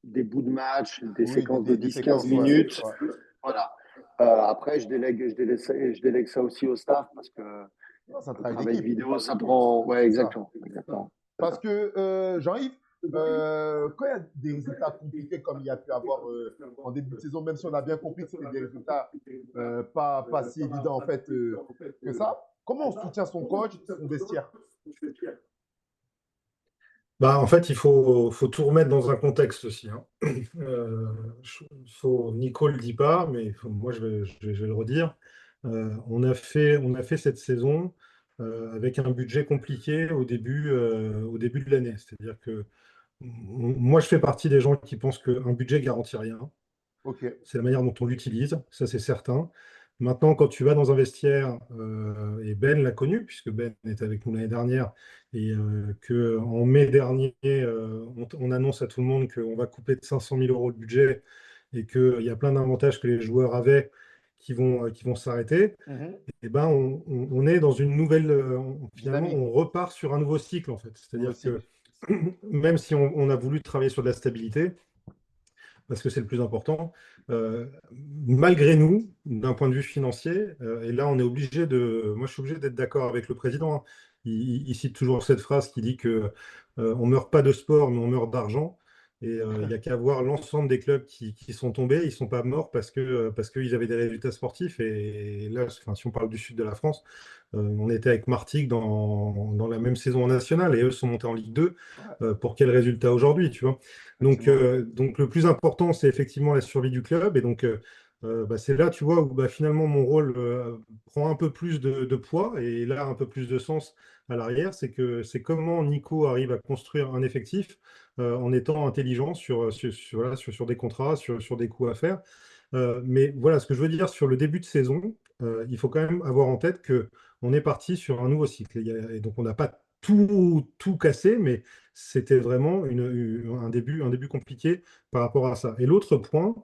des bouts de match, des Oui, séquences de des 10-15 séquences, ouais. minutes. Ouais. Voilà. Après, je délègue ça aussi au staff parce que Non, c'est un le travail travail d'équipe. vidéo, ça prend. Ouais, C'est ça. exactement. Exactement. C'est Parce ça. que, Jean-Yves, quand il y a des résultats compliqués comme il y a pu avoir en début de saison, même si on a bien compris que c'était des résultats pas si évidents en fait que ça, comment on soutient son coach, son vestiaire? Bah, en fait, faut tout remettre dans un contexte aussi, hein. Nico le dit pas, mais moi je vais le redire. On a fait cette saison avec un budget compliqué au début de l'année. C'est-à-dire que moi, je fais partie des gens qui pensent qu'un budget garantit rien. Ok. C'est la manière dont on l'utilise, ça c'est certain. Maintenant, quand tu vas dans un vestiaire, et Ben l'a connu, puisque Ben était avec nous l'année dernière, et qu'en mai dernier, on annonce à tout le monde qu'on va couper de 500 000 euros le budget et qu'il y a plein d'avantages que les joueurs avaient qui vont s'arrêter, Mhm. et ben on est dans une nouvelle. Finalement, Dynamique, on repart sur un nouveau cycle, en fait. nouveau C'est-à-dire que cycle. même si on a voulu travailler sur de la stabilité, parce que c'est le plus important. Malgré nous, d'un point de vue financier, et là on est obligé de, moi je suis obligé d'être d'accord avec le président, hein. Il cite toujours cette phrase qui dit que on meurt pas de sport, mais on meurt d'argent. Et il n'y a qu'à voir l'ensemble des clubs qui sont tombés, ils ne sont pas morts parce qu'ils avaient des résultats sportifs. Et là, enfin, si on parle du sud de la France, on était avec Martigues dans la même saison en nationale et eux sont montés en Ligue 2. Ouais, Pour quel résultat aujourd'hui, tu vois? effectivement. Donc le plus important, c'est effectivement la survie du club. Et donc, bah, c'est là, tu vois, où bah, finalement mon rôle prend un peu plus de poids et là un peu plus de sens à l'arrière. C'est que c'est comment Nico arrive à construire un effectif en étant intelligent voilà, sur des contrats, sur des coûts à faire. Mais voilà, ce que je veux dire sur le début de saison, il faut quand même avoir en tête que on est parti sur un nouveau cycle. Et donc on n'a pas tout cassé, mais c'était vraiment un début compliqué par rapport à ça. Et l'autre point,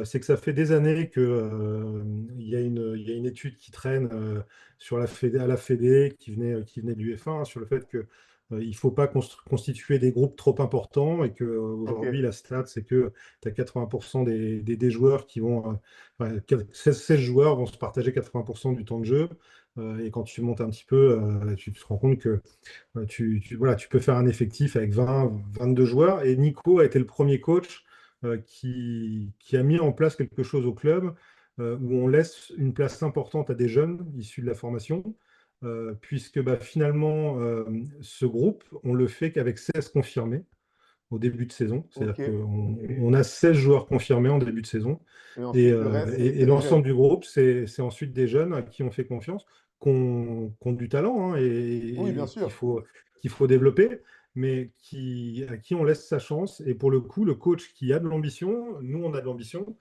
c'est que ça fait des années que, il y a une étude qui traîne sur à la Fédé, qui venait de l'UEFA, hein, sur le fait que il ne faut pas constituer des groupes trop importants et Ok. qu'aujourd'hui, la stat, c'est que tu as 80% des joueurs qui vont, 16 joueurs vont se partager 80% du temps de jeu. Et quand tu montes un petit peu, tu te rends compte que voilà, tu peux faire un effectif avec 22 joueurs. Et Nico a été le premier coach qui a mis en place quelque chose au club où on laisse une place importante à des jeunes issus de la formation. puisque finalement, ce groupe, on le fait qu'avec 16 confirmés au début de saison. Ok. C'est-à-dire qu'on a 16 joueurs confirmés en début de saison. Et Et, ensuite, le euh, reste, et- c'est et des jeunes. l'ensemble du groupe, c'est ensuite des jeunes à qui on fait confiance, qui ont du talent, hein, Oui, bien et sûr. qu'il faut développer, mais à qui on laisse sa chance. Et pour le coup, le coach qui a de l'ambition, nous on a de l'ambition,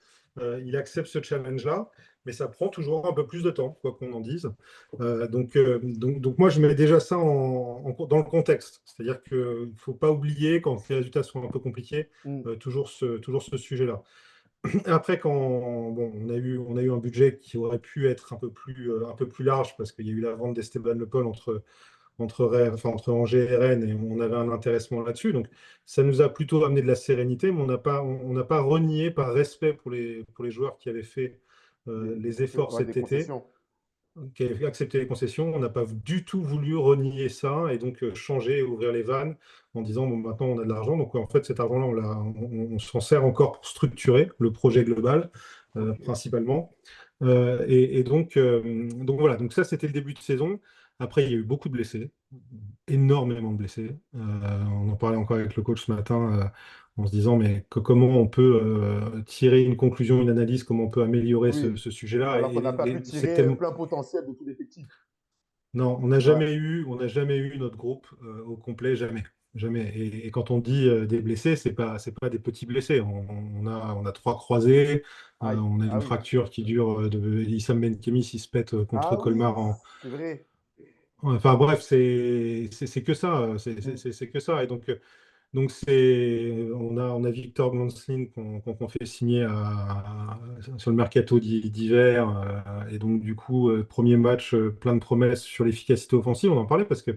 il accepte ce challenge-là, mais ça prend toujours un peu plus de temps, quoi qu'on en dise. Donc moi, je mets déjà ça dans le contexte. C'est-à-dire qu'il ne faut pas oublier, quand les résultats sont un peu compliqués, Mm. toujours ce sujet-là. Après, bon, on a eu un budget qui aurait pu être un peu plus large parce qu'il y a eu la vente d'Esteban Le Paul entre Angers et Rennes et on avait un intéressement là-dessus. Donc, ça nous a plutôt amené de la sérénité, mais on n'a pas renié par respect pour les joueurs qui avaient fait les efforts Ouais, des cet été, concessions. qui avaient accepté les concessions. On n'a pas du tout voulu renier ça et donc changer et ouvrir les vannes en disant, bon, maintenant on a de l'argent. Donc, en fait, cet argent-là, on s'en sert encore pour structurer le projet global, Ok. principalement. Donc voilà, donc ça c'était le début de saison. Après, il y a eu beaucoup de blessés, énormément de blessés. On en parlait encore avec le coach ce matin, en se disant, mais comment on peut tirer une conclusion, une analyse, comment on peut améliorer Oui. ce sujet-là. Alors qu'on n'a pas pu C'est tirer tellement... plein potentiel de tout l'effectif. Non, Ouais. on n'a jamais eu notre groupe au complet, jamais. Jamais. Et quand on dit des blessés, c'est pas des petits blessés. On a trois croisés, Aïe. on a Ah une oui. fracture qui dure de Issam Ben Khemis, il se pète contre Ah oui, Colmar en. c'est vrai. Enfin bref, c'est que ça. Mm. C'est que ça. Et donc on a Victor Gonslin qu'on fait signer sur le mercato d'hiver. Et donc du coup, premier match, plein de promesses sur l'efficacité offensive. On en parlait parce que,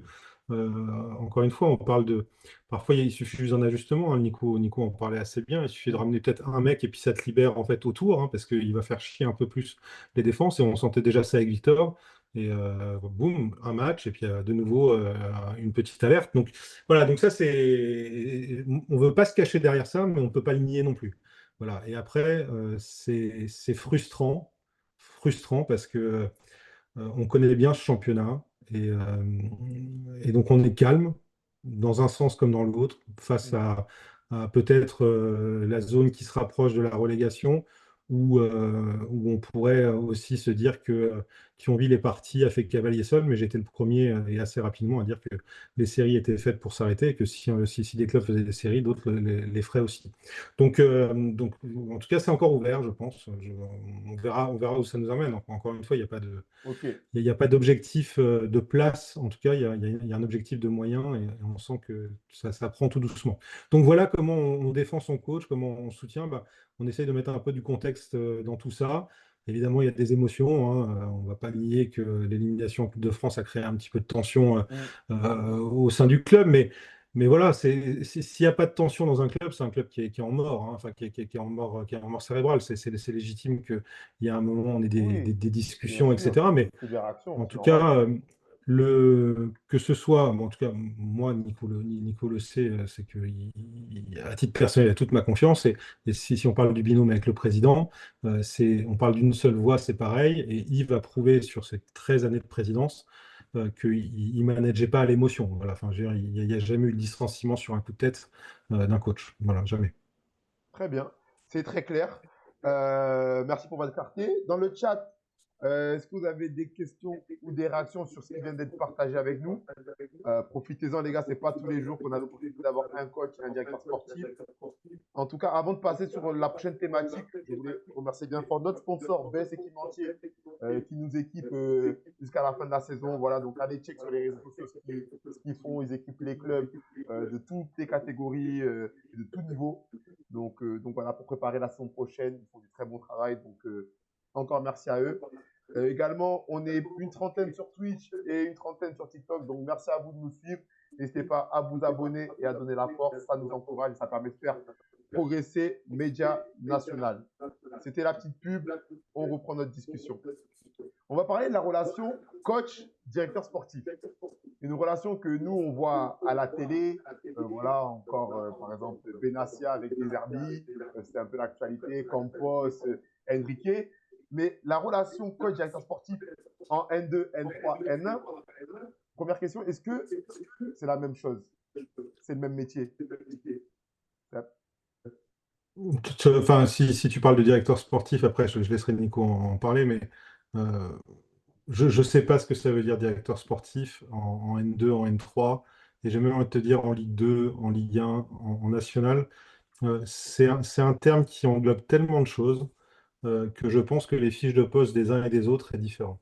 encore une fois, on parle de. Parfois, il suffit juste d'un ajustement, hein. Nico en parlait assez bien. Il suffit de Mm. ramener peut-être un mec et puis ça te libère en fait autour, hein, parce qu'il va faire chier un peu plus les défenses. Et on sentait déjà ça avec Victor. Et boum, un match, et puis de nouveau une petite alerte. Donc voilà, donc ça c'est. On veut pas se cacher derrière ça, mais on peut pas le nier non plus. Voilà. Et après, c'est frustrant parce que on connaît bien ce championnat et donc on est calme dans un sens comme dans l'autre face Mm. à peut-être la zone qui se rapproche de la relégation où on pourrait aussi se dire que Thionville est parti a fait cavalier seul, mais j'étais le premier et assez rapidement à dire que les séries étaient faites pour s'arrêter et que si des clubs faisaient des séries, d'autres les feraient aussi. Donc, en tout cas, c'est encore ouvert, je pense. On verra où ça nous amène. Encore une fois, il n'y a pas de, Ok. il n'y a pas d'objectif de place, en tout cas, il y a un objectif de moyens et on sent que ça prend tout doucement. Donc voilà comment on défend son coach, comment on soutient. On essaye de mettre un peu du contexte dans tout ça. Évidemment, il y a des émotions, hein. On ne va pas nier que l'élimination en Coupe de France a créé un petit peu de tension Mm. au sein du club, mais voilà, s'il n'y a pas de tension dans un club, c'est un club qui est en mort, hein, enfin qui est en mort, qui est en mort cérébrale. C'est légitime qu'il y a un moment, on ait Oui, des bien discussions, sûr. etc. Mais C'est des réactions, en c'est tout normal. cas, que ce soit, bon, en tout cas, moi, Nico le sait, c'est que à titre personnel, il a toute ma confiance. Et si on parle du binôme avec le président, on parle d'une seule voix, c'est pareil. Et Yves a prouvé sur ces 13 années de présidence qu'il ne manageait pas à l'émotion. Voilà, enfin, je veux dire, il n'y a jamais eu de licenciement sur un coup de tête d'un coach. Voilà, jamais. Très bien. C'est très clair. Merci pour votre clarté. Dans le chat, est-ce que vous avez des questions ou des réactions sur ce qui vient d'être partagé avec nous? Profitez-en, les gars. C'est pas tous les jours qu'on a l'opportunité d'avoir un coach et un directeur sportif. En tout cas, avant de passer sur la prochaine thématique, je voulais remercier bien fort notre sponsor, BS Équipementier, qui nous équipe jusqu'à la fin de la saison. Voilà, donc allez check sur les réseaux sociaux ce qu'ils font. Ils équipent les clubs de toutes les catégories et de tout niveau. Donc voilà, pour préparer la saison prochaine, ils font du très bon travail. Donc encore merci à eux. Également, on est une trentaine sur Twitch et une trentaine sur TikTok. Donc merci à vous de nous suivre. N'hésitez pas à vous abonner et à donner la force. Ça nous encourage et ça permet de faire progresser Média National. C'était la petite pub. On reprend notre discussion. On va parler de la relation coach-directeur sportif. Une relation que nous, on voit à la télé. Voilà, encore, par exemple, Benassia avec Deserbi. C'était un peu l'actualité. Campos, Enrique. Mais la relation coach-directeur sportif, en N2, N3, N1. Première question, est-ce que c'est la même chose? C'est le même métier? Enfin, si tu parles de directeur sportif, après, je laisserai Nico en parler, mais euh, je ne sais pas ce que ça veut dire directeur sportif en N2, en N3, et j'ai même envie de te dire en Ligue 2, en Ligue 1, en National. C'est un terme qui englobe tellement de choses que je pense que les fiches de poste des uns et des autres est différent.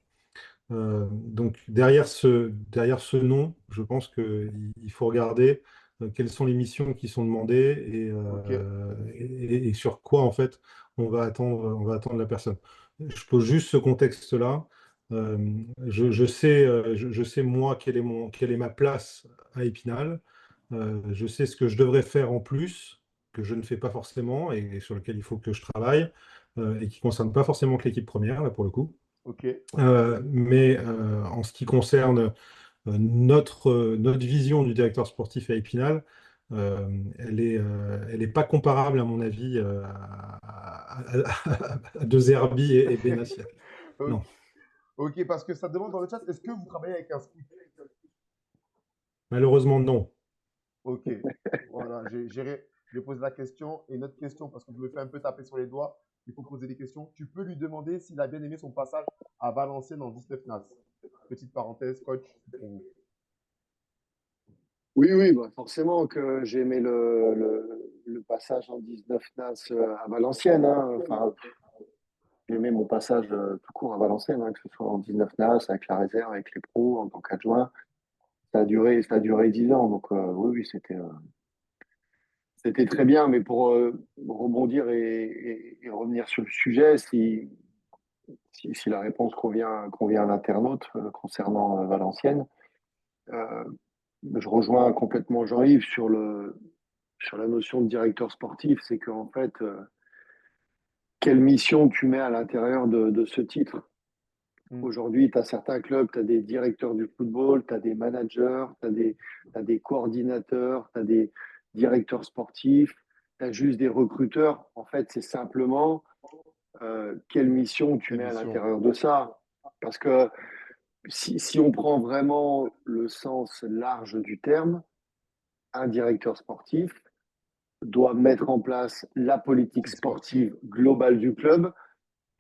Donc derrière ce nom, je pense qu'il faut regarder quelles sont les missions qui sont demandées Ok, et sur quoi en fait on va attendre la personne. Je pose juste ce contexte-là. Euh, je sais moi quelle est ma place à Épinal. Je sais ce que je devrais faire en plus, que je ne fais pas forcément et sur lequel il faut que je travaille et qui ne concerne pas forcément que l'équipe première, là pour le coup. ok. Mais en ce qui concerne notre vision du directeur sportif à Épinal, elle est pas comparable, à mon avis, à De Zerbi et Benassia. Ok, Non. ok, parce que ça demande dans le chat, est-ce que vous travaillez avec un scout? Malheureusement, non. Ok, voilà, j'ai posé la question. Et une autre question, parce que je me fais un peu taper sur les doigts, il faut poser des questions. Tu peux lui demander s'il a bien aimé son passage à Valenciennes en 19 NAS. Petite parenthèse, coach, c'est pour vous. Oui, oui, bah forcément que j'ai aimé le passage en 19 NAS à Valenciennes, hein. Enfin, j'ai aimé mon passage tout court à Valenciennes, hein, que ce soit en 19 NAS, avec la réserve, avec les pros, en tant qu'adjoint. Ça a duré 10 ans. Donc, oui, oui, c'était très bien. Mais pour rebondir et revenir sur le sujet, si la réponse convient à l'internaute concernant Valenciennes, euh, je rejoins complètement Jean-Yves sur la notion de directeur sportif. C'est qu'en fait, quelle mission tu mets à l'intérieur de ce titre? Hmm, Aujourd'hui, tu as certains clubs, tu as des directeurs du football, tu as des managers, t'as des coordinateurs, tu as des directeurs sportifs, tu as juste des recruteurs. En fait, c'est simplement quelle mission tu quelle mets à mission? l'intérieur de ça. Parce que si on prend vraiment le sens large du terme, un directeur sportif doit mettre en place la politique Politique sportive. sportive globale du club,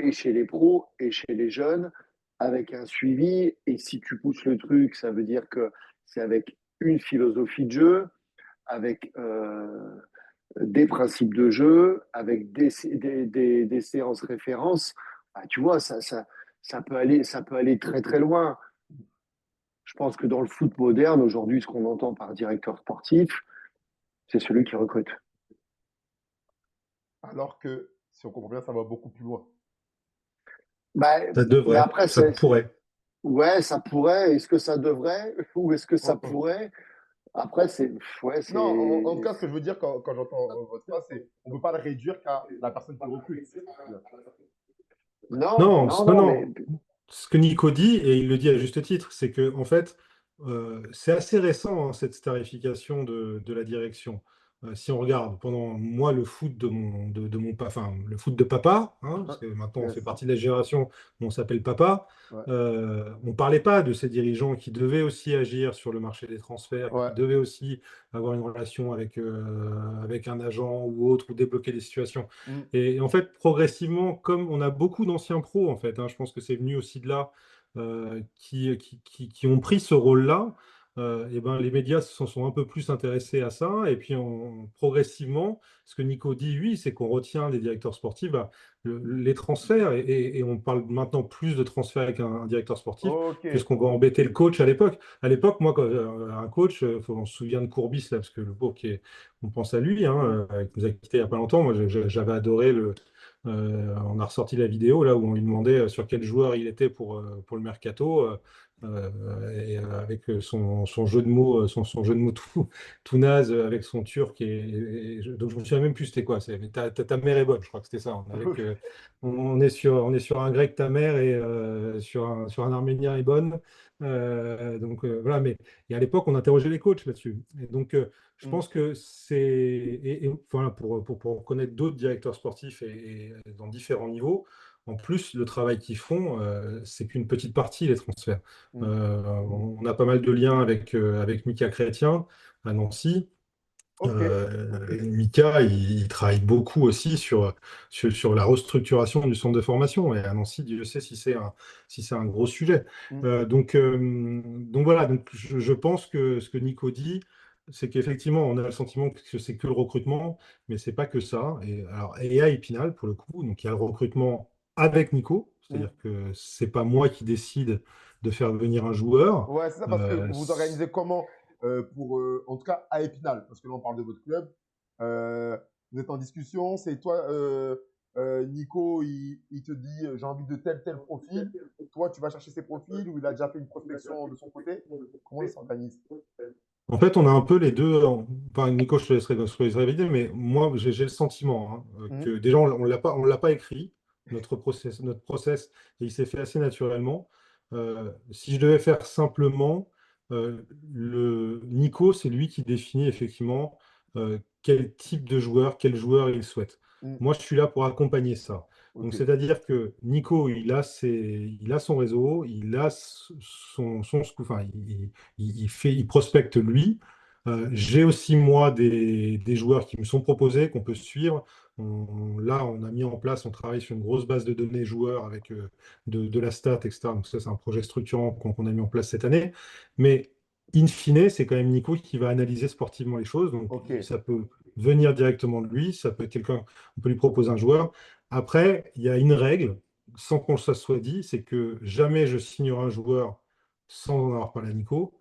et chez les pros, et chez les jeunes, avec un suivi. Et si tu pousses le truc, ça veut dire que c'est avec une philosophie de jeu, avec des principes de jeu, avec des séances références. Bah, tu vois, ça peut aller très très loin. Je pense que dans le foot moderne, aujourd'hui, ce qu'on entend par directeur sportif, c'est celui qui recrute. Alors que, si on comprend bien, ça va beaucoup plus loin. Bah, Ça mais devrait, après, ça pourrait. ouais, ça pourrait. Est-ce que ça devrait ou est-ce que ça Oh, oh. pourrait? Après, ouais, Non, en tout cas, ce que je veux dire quand j'entends votre phrase, c'est on ne peut pas le réduire qu'à la personne qui recrute. C'est ce que je veux dire. non, Non, non, non, non, mais non. Ce que Nico dit, et il le dit à juste titre, c'est que en fait, c'est assez récent, hein, cette starification de la direction. Si on regarde pendant moi le foot enfin le foot de papa, hein, parce Hein. que maintenant on fait Yes. partie de la génération où on s'appelle papa, Ouais. on parlait pas de ces dirigeants qui devaient aussi agir sur le marché des transferts, qui Ouais. devaient aussi avoir une relation avec un agent ou autre, ou débloquer des situations. Hmm. Et en fait, progressivement, comme on a beaucoup d'anciens pros, en fait, hein, je pense que c'est venu aussi de là, qui ont pris ce rôle-là, et ben, les médias s'en sont un peu plus intéressés à ça. Et puis, progressivement, ce que Nico dit, oui, c'est qu'on retient les directeurs sportifs, bah, les transferts, et on parle maintenant plus de transferts avec un directeur sportif Ok. que ce qu'on va embêter le coach à l'époque. À l'époque, moi, quand, un coach, on se souvient de Courbis, là, parce que le pauvre, on pense à lui, hein, Hmm. qui nous a quittés il n'y a pas longtemps. Moi, j'avais adoré on a ressorti la vidéo là où on lui demandait sur quel joueur il était pour le mercato. Avec son jeu de mots, son jeu de mots tout naze avec son turc. Donc je me souviens même plus c'était quoi. Ta mère est bonne, je crois que c'était ça. Ok. On est sur un grec, ta mère, et sur un arménien est bonne. Voilà, mais et à l'époque, on interrogeait les coachs là-dessus. Et donc, je Hmm. pense que voilà, pour connaître d'autres directeurs sportifs et dans différents niveaux, En plus, le travail qu'ils font, c'est qu'une petite partie, les transferts. Mm. On a pas mal de liens avec Mika Chrétien à Nancy. Ok. Mika, il travaille beaucoup aussi sur la restructuration du centre de formation. Et à Nancy, Dieu sait si c'est un gros sujet. Mm. Donc voilà, donc je pense que ce que Nico dit, c'est qu'effectivement, on a le sentiment que c'est que le recrutement, mais c'est pas que ça. Et à Épinal, pour le coup, donc il y a le recrutement avec Nico, Mm. c'est-à-dire que c'est pas moi qui décide de faire venir un joueur. Ouais, c'est ça, parce que Euh, vous organisez comment pour, en tout cas, à Épinal, parce que là, on parle de votre club. Euh, Vous êtes en discussion, c'est toi, Nico, il te dit, j'ai envie de tel profil. Toi, tu vas chercher ces profils ou il a déjà fait une prospection de son côté? Comment ça s'organise? En fait, on a un peu les deux. Enfin, Nico, je te laisserai valider, mais moi, j'ai le sentiment Mhm. que déjà, on l'a pas écrit, notre process, et il s'est fait assez naturellement. Si je devais faire simplement, Nico, c'est lui qui définit effectivement quel type de joueur, quel joueur il souhaite. Mhm. Moi, je suis là pour accompagner ça. Ok, Donc, c'est-à-dire que Nico, il a son réseau, il a enfin, il prospecte lui. J'ai aussi, moi, des joueurs qui me sont proposés, qu'on peut suivre. Là, on a mis en place, on travaille sur une grosse base de données joueurs avec de la stat, etc. Donc ça, c'est un projet structurant qu'on a mis en place cette année. Mais in fine, c'est quand même Nico qui va analyser sportivement les choses. Donc ok, ça peut venir directement de lui, ça peut être quelqu'un, on peut lui proposer un joueur. Après, il y a une règle, sans qu'on se soit dit, c'est que jamais je signerai un joueur sans en avoir parlé à Nico.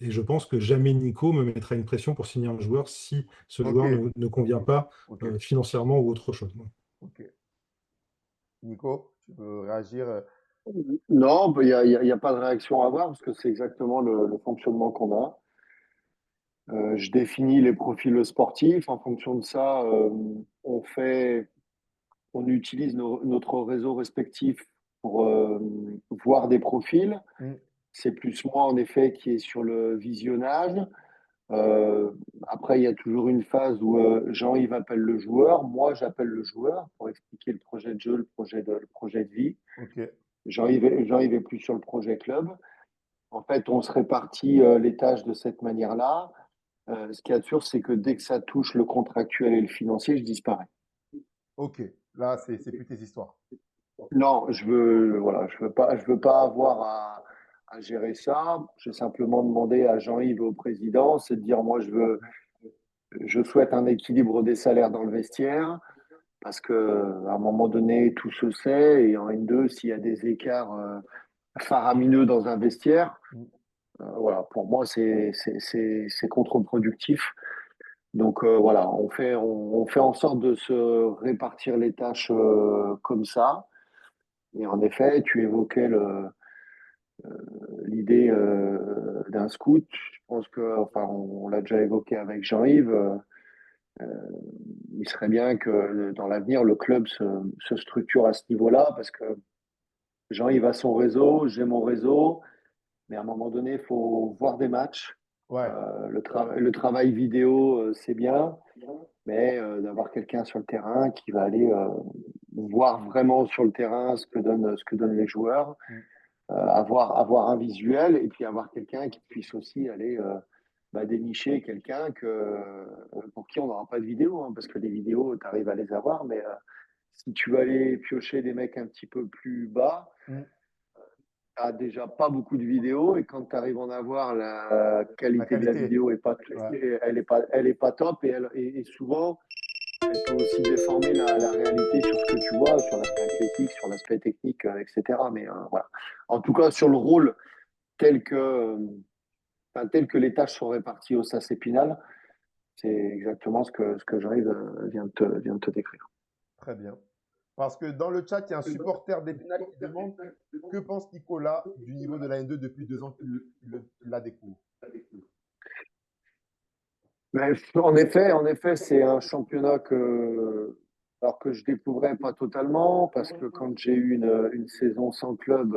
Et je pense que jamais Nico me mettra une pression pour signer un joueur si ce ok, joueur ne convient pas ok, financièrement ou autre chose. ok. Nico, tu peux réagir? Non, bah, il y a pas de réaction à avoir parce que c'est exactement le fonctionnement qu'on a. Je définis les profils sportifs. En fonction de ça, on fait, on utilise notre réseau respectif pour voir des profils. Mhm. C'est plus moi, en effet, qui est sur le visionnage. Euh, Après, il y a toujours une phase où Jean-Yves appelle le joueur, moi j'appelle le joueur pour expliquer le projet de jeu, le projet de vie. Ok, Jean-Yves est plus sur le projet club. En fait, on se répartit les tâches de cette manière-là. Ce qu'il y a de sûr, c'est que dès que ça touche le contractuel et le financier, je disparais. ok. Là, c'est plus tes histoires. Non, voilà, je veux pas avoir à gérer ça. J'ai simplement demandé à Jean-Yves et au président, c'est de dire, moi, je souhaite un équilibre des salaires dans le vestiaire. Parce que à un moment donné, tout se sait, et en N2, s'il y a des écarts faramineux dans un vestiaire, Mhm. voilà, pour moi, c'est contre-productif. Donc voilà, on fait en sorte de se répartir les tâches comme ça. Et en effet, tu évoquais l'idée d'un scout. Je pense que, enfin, on l'a déjà évoqué avec Jean-Yves. Il serait bien que dans l'avenir, le club se structure à ce niveau-là, parce que Jean-Yves a son réseau, j'ai mon réseau, mais à un moment donné, il faut voir des matchs. Ouais, Le travail vidéo, c'est bien, mais d'avoir quelqu'un sur le terrain qui va aller voir vraiment sur le terrain ce que donnent les joueurs, mhm. avoir un visuel et puis avoir quelqu'un qui puisse aussi aller dénicher quelqu'un pour qui on n'aura pas de vidéo, hein, parce que les vidéos, tu arrives à les avoir, mais si tu vas aller piocher des mecs un petit peu plus bas, Mhm. a déjà pas beaucoup de vidéos et quand tu arrives à en avoir, la La qualité de la qualité. vidéo est pas, Ouais. elle est pas top et souvent elle peut aussi déformer la réalité sur ce que tu vois, sur l'aspect athlétique, sur l'aspect technique, etc. Mais voilà. En tout cas, sur le rôle tel que, tel que les tâches sont réparties au SAS Épinal, c'est exactement ce que j'arrive vient de te décrire. Très bien. Parce que dans le chat, il y a un supporter d'Épinal qui demande que pense Nicolas du niveau de la N2 depuis 2 ans qu'il la découvre. Mais en effet, c'est un championnat alors que je découvrais pas totalement, parce que quand j'ai eu une saison sans club,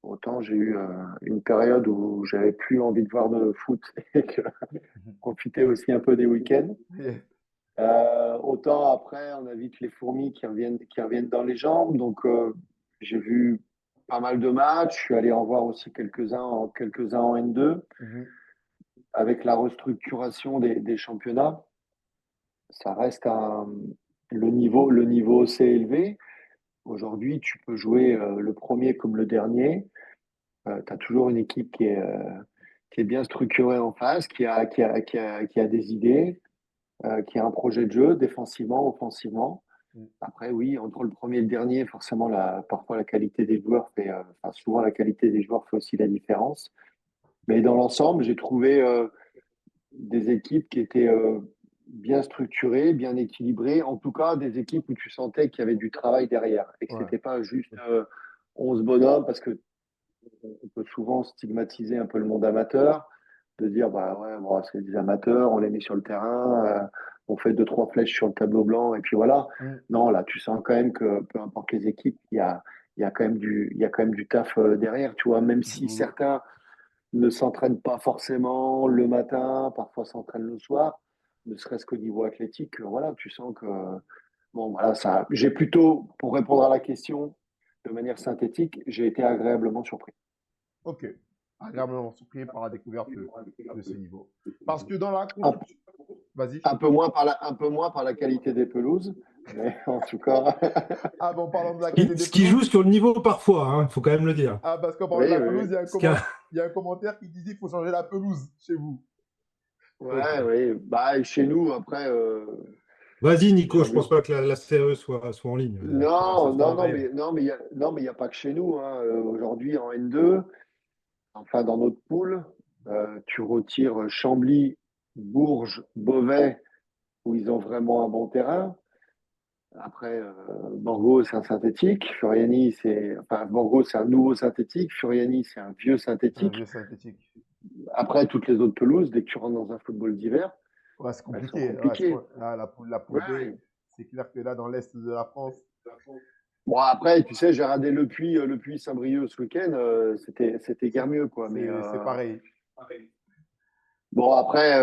autant j'ai eu une période où j'avais plus envie de voir de foot et que profiter aussi un peu des week-ends. Autant après, on a vite les fourmis qui reviennent dans les jambes. Donc, j'ai vu pas mal de matchs. Je suis allé en voir aussi quelques-uns en N2. Mhm. Avec la restructuration des championnats, ça reste le niveau s'est élevé. Aujourd'hui, tu peux jouer le premier comme le dernier. Tu as toujours une équipe qui est bien structurée en face, qui a des idées, qui a un projet de jeu défensivement, offensivement. Mhm. Après, oui, entre le premier et le dernier, forcément, parfois la qualité des joueurs enfin, souvent la qualité des joueurs fait aussi la différence. Mais dans l'ensemble, j'ai trouvé des équipes qui étaient bien structurées, bien équilibrées. En tout cas, des équipes où tu sentais qu'il y avait du travail derrière et que Ouais. c'était pas juste 11 bonhommes, parce que on peut souvent stigmatiser un peu le monde amateur, de dire bah ouais, bon, c'est des amateurs, on les met sur le terrain, on fait deux, trois flèches sur le tableau blanc et puis voilà. Mhm. Non, là, tu sens quand même que peu importe les équipes, il y a quand même du taf derrière, tu vois, même Du si boulot. certains ne s'entraînent pas forcément le matin, parfois s'entraînent le soir, ne serait-ce qu'au niveau athlétique, voilà, tu sens que bon, voilà, ça. J'ai plutôt, pour répondre à la question de manière synthétique, j'ai été agréablement surpris. Ok. Agréablement surpris par la découverte de ce niveau. Parce que dans la Un, construction. Vas-y. un peu moins par la qualité des pelouses, mais en tout cas, Ah, bon, parlant de la Ce qualité qui, des ce qui pelouses. joue sur le niveau parfois, hein, faut quand même le dire. Ah, parce qu'en parlant de oui, la oui, pelouse, oui. il y a un commentaire qui disait qu'il faut changer la pelouse chez vous. Ouais, oui. Bah, chez nous, après, Vas-y, Nico, sur je pense pas que la CRE soit en ligne. Ça non, non, fera non, rire. mais non, mais il y a pas que chez nous, hein. Aujourd'hui, en N2, enfin dans notre poule, tu retires Chambly, Bourges, Beauvais, où ils ont vraiment un bon terrain. Après, Borgo, c'est un synthétique. Furiani, enfin, Borgo, c'est un nouveau synthétique. Furiani, c'est un vieux Un synthétique. vieux synthétique. Après, toutes les autres pelouses, dès que tu rentres dans un football d'hiver, Ouais, c'est elles sont compliqué. Ouais, compliquées. là, la Ouais, poule B, ouais. c'est clair que là, dans l'est de la France, Bon, après, tu sais, j'ai regardé le Puy Saint-Brieuc ce week-end. C'était guère mieux, quoi. Mais c'est pareil. bon, après,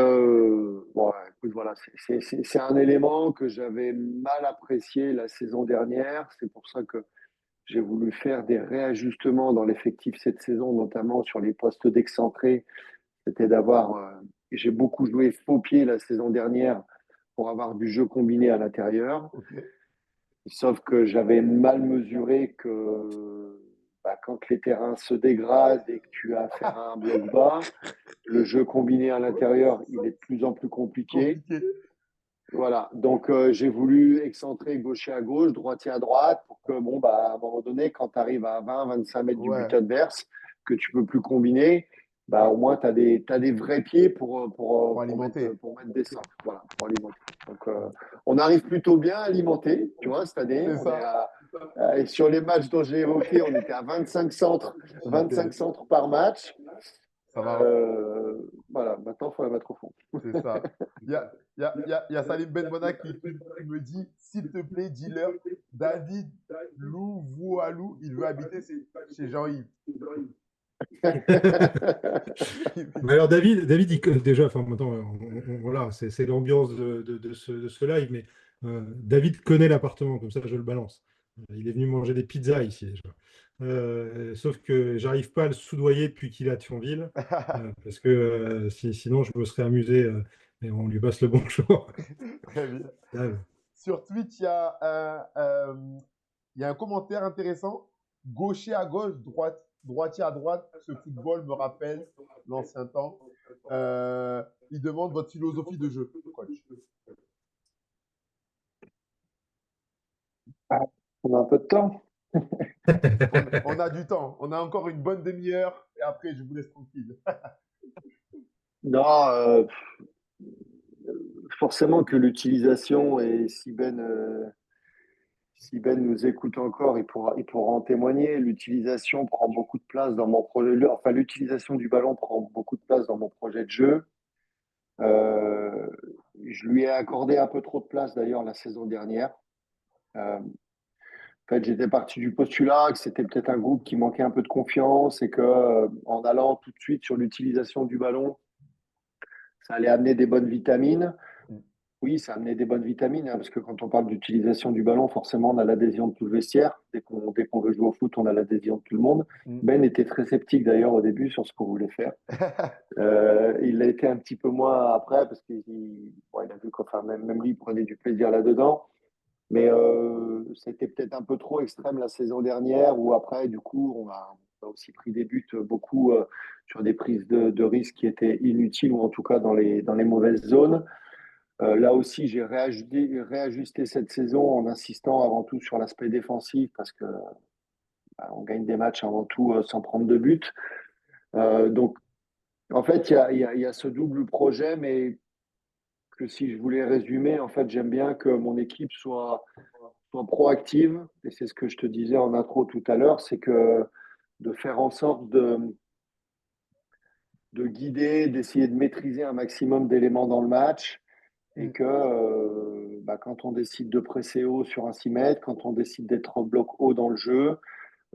bon, écoute, voilà, c'est un élément que j'avais mal apprécié la saison dernière. C'est pour ça que j'ai voulu faire des réajustements dans l'effectif cette saison, notamment sur les postes d'excentré. C'était j'ai beaucoup joué faux pied la saison dernière pour avoir du jeu combiné à l'intérieur. Ok. Sauf que j'avais mal mesuré que bah, quand les terrains se dégradent et que tu as affaire à un bloc bas, le jeu combiné à l'intérieur, il est de plus en plus compliqué. Compliqué. Voilà, donc j'ai voulu excentrer gaucher à gauche, droitier à droite, pour que, bon, bah, à un moment donné, quand tu arrives à 20-25 mètres du but Ouais. adverse, que tu peux plus combiner, bah, au moins t'as des vrais pieds Pour alimenter. pour mettre des centres, voilà, pour alimenter. Donc, on arrive plutôt bien à alimenter, tu vois, cette année. C'est ça. Et sur les matchs dont j'ai évoqué, on était à 25 centres, 25 Nickel. centres par match. Ça va. Voilà, maintenant, il faut la mettre au fond. C'est ça. Il y a Salim Benmona qui me dit, s'il te plaît, dis-leur, David Lou Voualou, il veut habiter chez Jean-Yves. Mais alors David déjà, enfin maintenant, voilà, c'est l'ambiance de ce live, mais David connaît l'appartement, comme ça je le balance. Il est venu manger des pizzas ici déjà. Sauf que j'arrive pas à le soudoyer depuis qu'il est à Thionville, parce que sinon je me serais amusé, et on lui passe le bonjour. Très bien. Là, Sur Twitch, il y a un commentaire intéressant. Gaucher à gauche, droitier à droite, ce football me rappelle l'ancien temps. Il demande votre philosophie de jeu, coach. On a un peu de temps. On a du temps. On a encore une bonne demi-heure et après, je vous laisse tranquille. Non, forcément que l'utilisation, et si Ben nous écoute encore, il pourra en témoigner, l'utilisation prend beaucoup de place dans mon projet. Enfin, l'utilisation du ballon prend beaucoup de place dans mon projet de jeu. Euh, je lui ai accordé un peu trop de place d'ailleurs la saison dernière. En fait, j'étais parti du postulat que c'était peut-être un groupe qui manquait un peu de confiance et que en allant tout de suite sur l'utilisation du ballon, ça allait amener des bonnes vitamines. Oui, ça a amené des bonnes vitamines, hein, parce que quand on parle d'utilisation du ballon, forcément, on a l'adhésion de tout le vestiaire. Dès qu'on veut jouer au foot, on a l'adhésion de tout le monde. Mm. Ben était très sceptique d'ailleurs au début sur ce qu'on voulait faire. Il l'a été un petit peu moins après, parce qu'il a vu qu'enfin, même lui, il prenait du plaisir là-dedans. Mais c'était peut-être un peu trop extrême la saison dernière, où après, du coup, on a aussi pris des buts beaucoup sur des prises de risques qui étaient inutiles, ou en tout cas dans les mauvaises zones. Là aussi, j'ai réajusté cette saison en insistant avant tout sur l'aspect défensif, parce que on gagne des matchs avant tout sans prendre de but. Donc, en fait, il y a ce double projet, mais que si je voulais résumer, en fait, j'aime bien que mon équipe soit proactive, et c'est ce que je te disais en intro tout à l'heure, c'est que de faire en sorte de guider, d'essayer de maîtriser un maximum d'éléments dans le match, et Mm. que quand on décide de presser haut sur un 6 mètres, quand on décide d'être au bloc haut dans le jeu,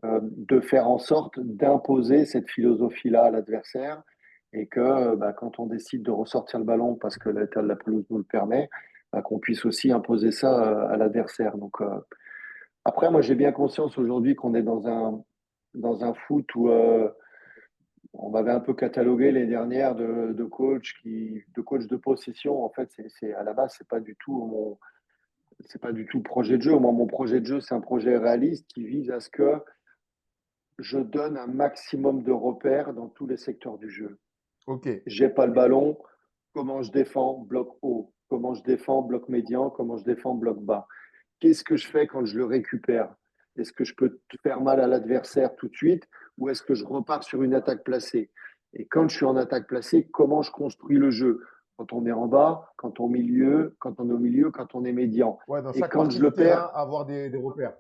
de faire en sorte d'imposer cette philosophie-là à l'adversaire, et que quand on décide de ressortir le ballon parce que l'état de la pelouse nous le permet, qu'on puisse aussi imposer ça à l'adversaire. Donc, après, moi, j'ai bien conscience aujourd'hui qu'on est dans un foot où on m'avait un peu catalogué les dernières de coach de possession. En fait, à la base, c'est pas du tout le projet de jeu. Moi, mon projet de jeu, c'est un projet réaliste qui vise à ce que je donne un maximum de repères dans tous les secteurs du jeu. Ok. J'ai pas le ballon, comment je défends, bloc haut, comment je défends, bloc médian, comment je défends, bloc bas. Qu'est-ce que je fais quand je le récupère? Est-ce que je peux faire mal à l'adversaire tout de suite, ou est-ce que je repars sur une attaque placée? Et quand je suis en attaque placée, comment je construis le jeu? Quand on est en bas, quand on est au milieu, quand on est médian. Ouais, dans Et chaque quand partie je du le terrain, perds, avoir des repères.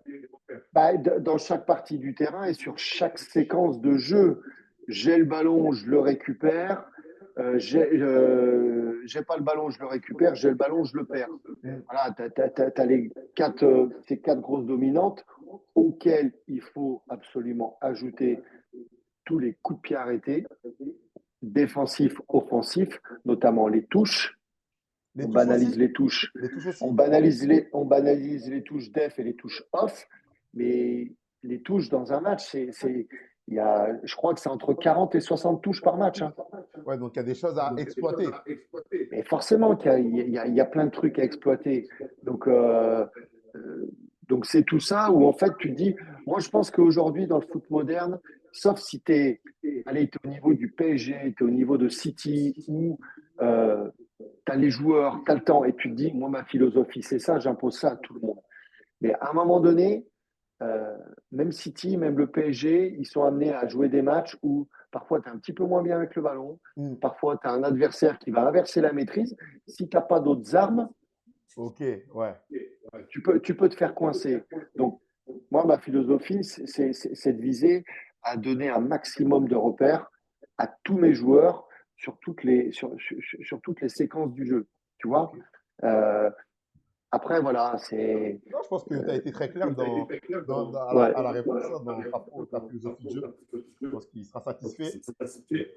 dans chaque partie du terrain et sur chaque séquence de jeu, j'ai le ballon, je le récupère. J'ai pas le ballon, je le récupère. J'ai le ballon, je le perds. Mm. Voilà, t'as ces quatre grosses dominantes auxquelles il faut absolument ajouter tous les coups de pied arrêtés, défensifs, offensifs, notamment les touches. Les On touches banalise aussi? les touches. Les touches On aussi? banalise les touches def et les touches off, mais les touches dans un match, je crois que c'est entre 40 et 60 touches par match, hein. Ouais, donc il y a des choses à exploiter. Et forcément qu'il y a plein de trucs à exploiter. Donc, euh, donc c'est tout ça où en fait tu te dis, moi je pense qu'aujourd'hui dans le foot moderne, sauf si allez, t'es au niveau du PSG, tu es au niveau de City, où tu as les joueurs, tu as le temps, et tu te dis, moi ma philosophie c'est ça, j'impose ça à tout le monde. Mais à un moment donné, euh, même City, même le PSG, ils sont amenés à jouer des matchs où parfois tu es un petit peu moins bien avec le ballon, Mm. parfois tu as un adversaire qui va inverser la maîtrise. Si tu n'as pas d'autres armes, Ok, ouais. tu peux te faire coincer. Donc, moi, ma philosophie, c'est de viser à donner un maximum de repères à tous mes joueurs sur toutes les séquences du jeu. Tu vois. Ok. Euh, Après, voilà, c'est. Non, je pense que tu as été très clair Ouais. à la réponse, hein, dans ta philosophie de jeu. Je pense qu'il sera satisfait.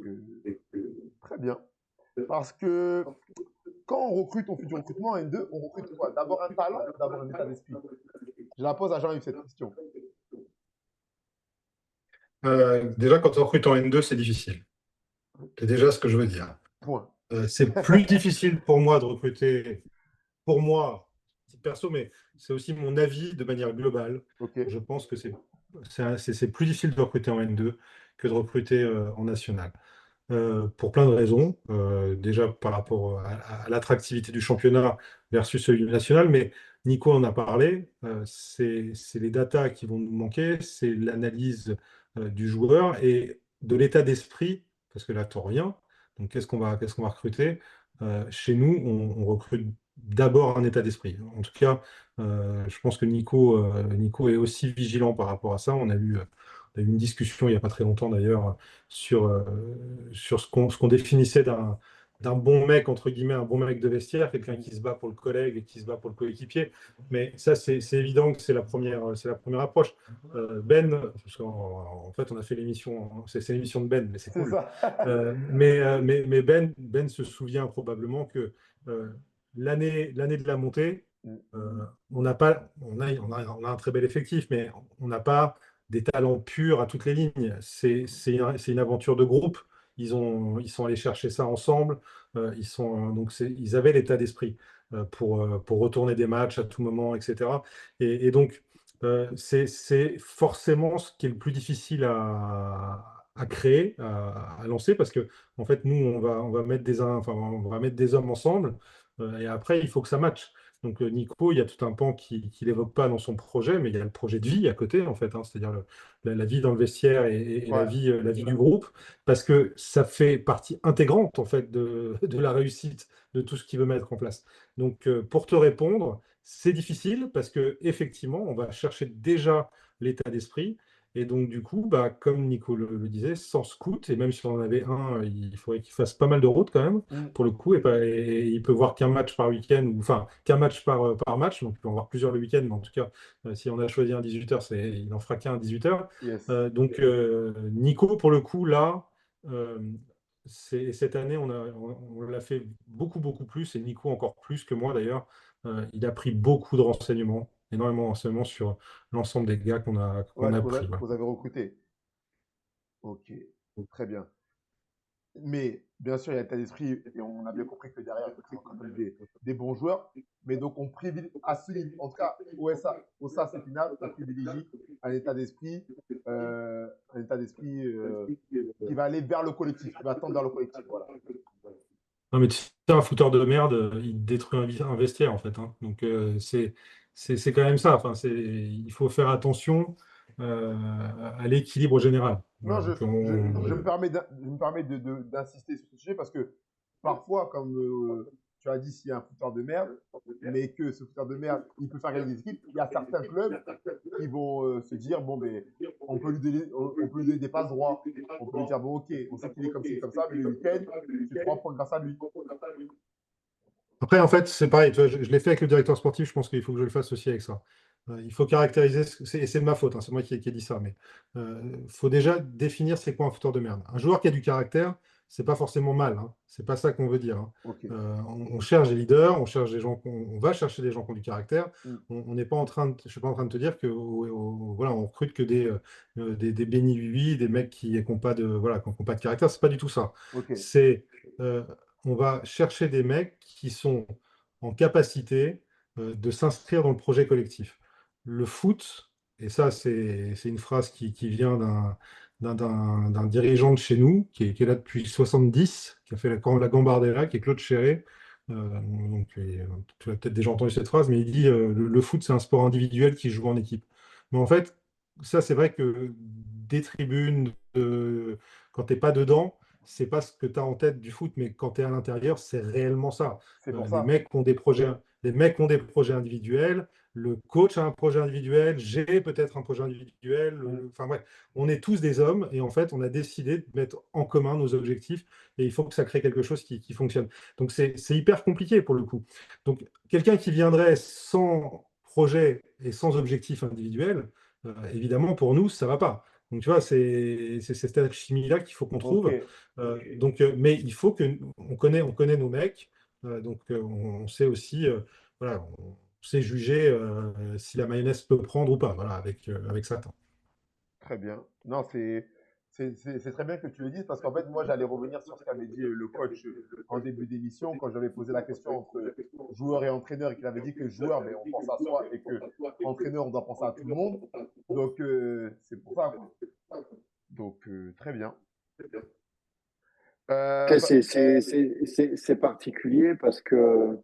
Euh, Très bien. Parce que quand on recrute, on fait du recrutement en N2, on recrute quoi? D'abord un talent ou d'abord un état d'esprit? Je la pose à Jean-Yves cette question. Déjà, quand on recrute en N2, c'est difficile. C'est déjà ce que je veux dire. Point. C'est plus difficile pour moi de recruter, pour moi, c'est perso, mais c'est aussi mon avis de manière globale. Ok. Je pense que c'est plus difficile de recruter en N2 que de recruter en national. Pour plein de raisons. Déjà par rapport à l'attractivité du championnat versus celui du national, mais Nico en a parlé, c'est les datas qui vont nous manquer, c'est l'analyse du joueur et de l'état d'esprit, parce que là, t'en rien. Donc qu'est-ce qu'on va recruter? Chez nous, on recrute d'abord un état d'esprit. En tout cas, je pense que Nico est aussi vigilant par rapport à ça. On a eu une discussion il n'y a pas très longtemps d'ailleurs sur ce qu'on définissait d'un bon mec, entre guillemets, un bon mec de vestiaire, quelqu'un qui se bat pour le collègue et qui se bat pour le coéquipier. Mais ça, c'est évident que c'est la première approche. Ben, parce qu'en fait, on a fait l'émission, c'est l'émission de Ben, mais c'est C'est cool. ça. Mais Ben se souvient probablement que l'année de la montée, Mm. on n'a pas, on a un très bel effectif, mais on n'a pas des talents purs à toutes les lignes. C'est une aventure de groupe. Ils sont allés chercher ça ensemble. Ils avaient l'état d'esprit pour retourner des matchs à tout moment, etc. Et donc, c'est forcément ce qui est le plus difficile à créer, à lancer, parce que en fait, nous, on va mettre enfin, on va mettre des hommes ensemble, et après, il faut que ça matche. Donc, Nico, il y a tout un pan qu'il n'évoque pas dans son projet, mais il y a le projet de vie à côté, en fait, hein, c'est-à-dire la vie dans le vestiaire et Ouais. la vie du groupe, parce que ça fait partie intégrante, en fait, de la réussite de tout ce qu'il veut mettre en place. Donc, pour te répondre, c'est difficile parce que effectivement, on va chercher déjà l'état d'esprit. Et donc, du coup, bah, comme Nico le disait, sans scout, et même si on en avait un, il faudrait qu'il fasse pas mal de routes quand même, Mm. pour le coup, et il peut voir qu'un match par week-end, ou enfin, qu'un match par match, donc il peut en voir plusieurs le week-end, mais en tout cas, si on a choisi un 18h, il en fera qu'un à 18h. Yes. Nico, pour le coup, là, euh, cette année, on l'a fait beaucoup, beaucoup plus, et Nico encore plus que moi d'ailleurs. Il a pris beaucoup de renseignements, énormément de renseignements sur l'ensemble des gars Ouais, qu'on a pris. que Voilà. vous avez recruté. Ok, très bien. Mais bien sûr, il y a l'état d'esprit et on a bien compris que derrière, il faut que ça soit quand même des bons joueurs. Mais donc, on privilégie, à ce niveau, en tout cas, au SA, c'est final, on privilégie un état d'esprit qui va aller vers le collectif, qui va tendre vers le collectif. Voilà. Non, mais tu sais, un fouteur de merde, il détruit un vestiaire, en fait, hein. Donc, c'est quand même ça. Enfin, il faut faire attention à l'équilibre général. Non, Voilà, donc, je me permets d'insister sur ce sujet parce que parfois, comme tu as dit, s'il y a un fouteur de merde, mais que ce fouteur de merde, il peut faire gagner des équipes, il y a certains clubs qui vont se dire, bon, ben, on peut lui donner des passes droits. On peut lui dire, bon, ok, on sait qu'il est comme ci, comme ça, mais le week-end, tu 3 points grâce à lui. Après, en fait, c'est pareil. Tu vois, je l'ai fait avec le directeur sportif. Je pense qu'il faut que je le fasse aussi avec ça. Il faut caractériser. Et c'est de ma faute, hein, c'est moi qui ai dit ça. Mais il faut déjà définir c'est quoi un fouteur de merde. Un joueur qui a du caractère, c'est pas forcément mal, hein. C'est pas ça qu'on veut dire, hein. Ok. On cherche des leaders, on cherche des gens, on va chercher des gens qui ont du caractère. Mm. On n'est pas en train je suis pas en train de te dire que voilà, on recrute que des bénis oui, des mecs qui n'ont pas voilà, qui ont pas de caractère. C'est pas du tout ça. Ok. C'est on va chercher des mecs qui sont en capacité de s'inscrire dans le projet collectif. Le foot, et ça c'est une phrase qui vient d'un dirigeant de chez nous, qui est là depuis 70, qui a fait la Gambardella, qui est Claude Chéré. Tu as peut-être déjà entendu cette phrase, mais il dit le foot, c'est un sport individuel qui se joue en équipe. Mais en fait, ça, c'est vrai que des tribunes, quand tu n'es pas dedans, c'est pas ce que tu as en tête du foot, mais quand tu es à l'intérieur, c'est réellement ça. C'est pour Les ça. mecs ont des projets, les mecs ont des projets individuels, le coach a un projet individuel, j'ai peut-être un projet individuel. Mm. Enfin bref, on est tous des hommes et en fait, on a décidé de mettre en commun nos objectifs et il faut que ça crée quelque chose qui fonctionne. Donc c'est hyper compliqué pour le coup. Donc quelqu'un qui viendrait sans projet et sans objectif individuel, évidemment pour nous, ça va pas. Donc tu vois, c'est cette alchimie-là qu'il faut qu'on Ok. trouve. Mais il faut que on connaît nos mecs, on sait aussi, voilà, on sait juger si la mayonnaise peut prendre ou pas, voilà, avec ça. Très bien. Non, c'est très bien que tu le dises parce qu'en fait, moi, j'allais revenir sur ce qu'avait dit le coach en début d'émission quand j'avais posé la question entre joueur et entraîneur et qu'il avait dit que joueur, ben, on pense à soi et que entraîneur, on doit penser à tout le monde. Donc, c'est pour ça, quoi. Donc, très bien. Après, Bah, c'est particulier parce que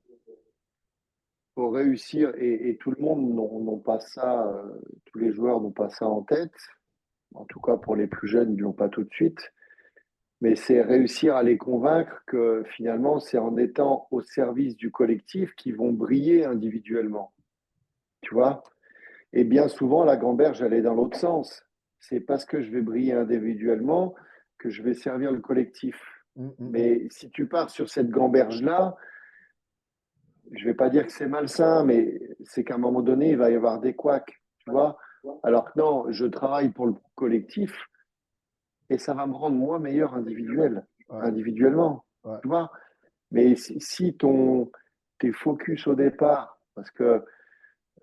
pour réussir, et tout le monde n'ont pas ça, tous les joueurs n'ont pas ça en tête. En tout cas, pour les plus jeunes, ils ne l'ont pas tout de suite. Mais c'est réussir à les convaincre que finalement, c'est en étant au service du collectif qu'ils vont briller individuellement. Tu vois? Et bien souvent, la gamberge, elle est dans l'autre sens. C'est parce que je vais briller individuellement que je vais servir le collectif. mm, mm, mm. Mais si tu pars sur cette gamberge-là, je vais pas dire que c'est malsain, mais c'est qu'à un moment donné, il va y avoir des couacs, tu vois. Alors que non, je travaille pour le collectif et ça va me rendre moi meilleur Ouais, individuellement, ouais. tu vois. Mais si es focus au départ, parce que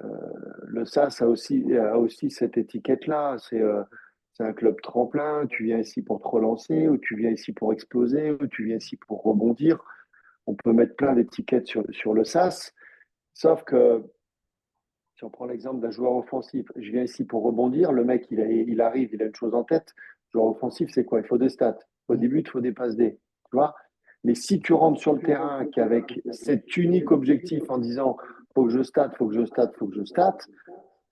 le SAS a aussi cette étiquette-là. C'est un club tremplin. Tu viens ici pour te relancer, ou tu viens ici pour exploser, ou tu viens ici pour rebondir. On peut mettre plein d'étiquettes sur le SAS. Sauf que, si on prend l'exemple d'un joueur offensif, je viens ici pour rebondir. Le mec, il arrive, il a une chose en tête. Joueur offensif, c'est quoi? Il faut des stats. Au début, il faut des passes D. Tu vois? Mais si tu rentres sur le terrain qu'avec cet unique objectif en disant faut que je state, faut que je state, faut que je state,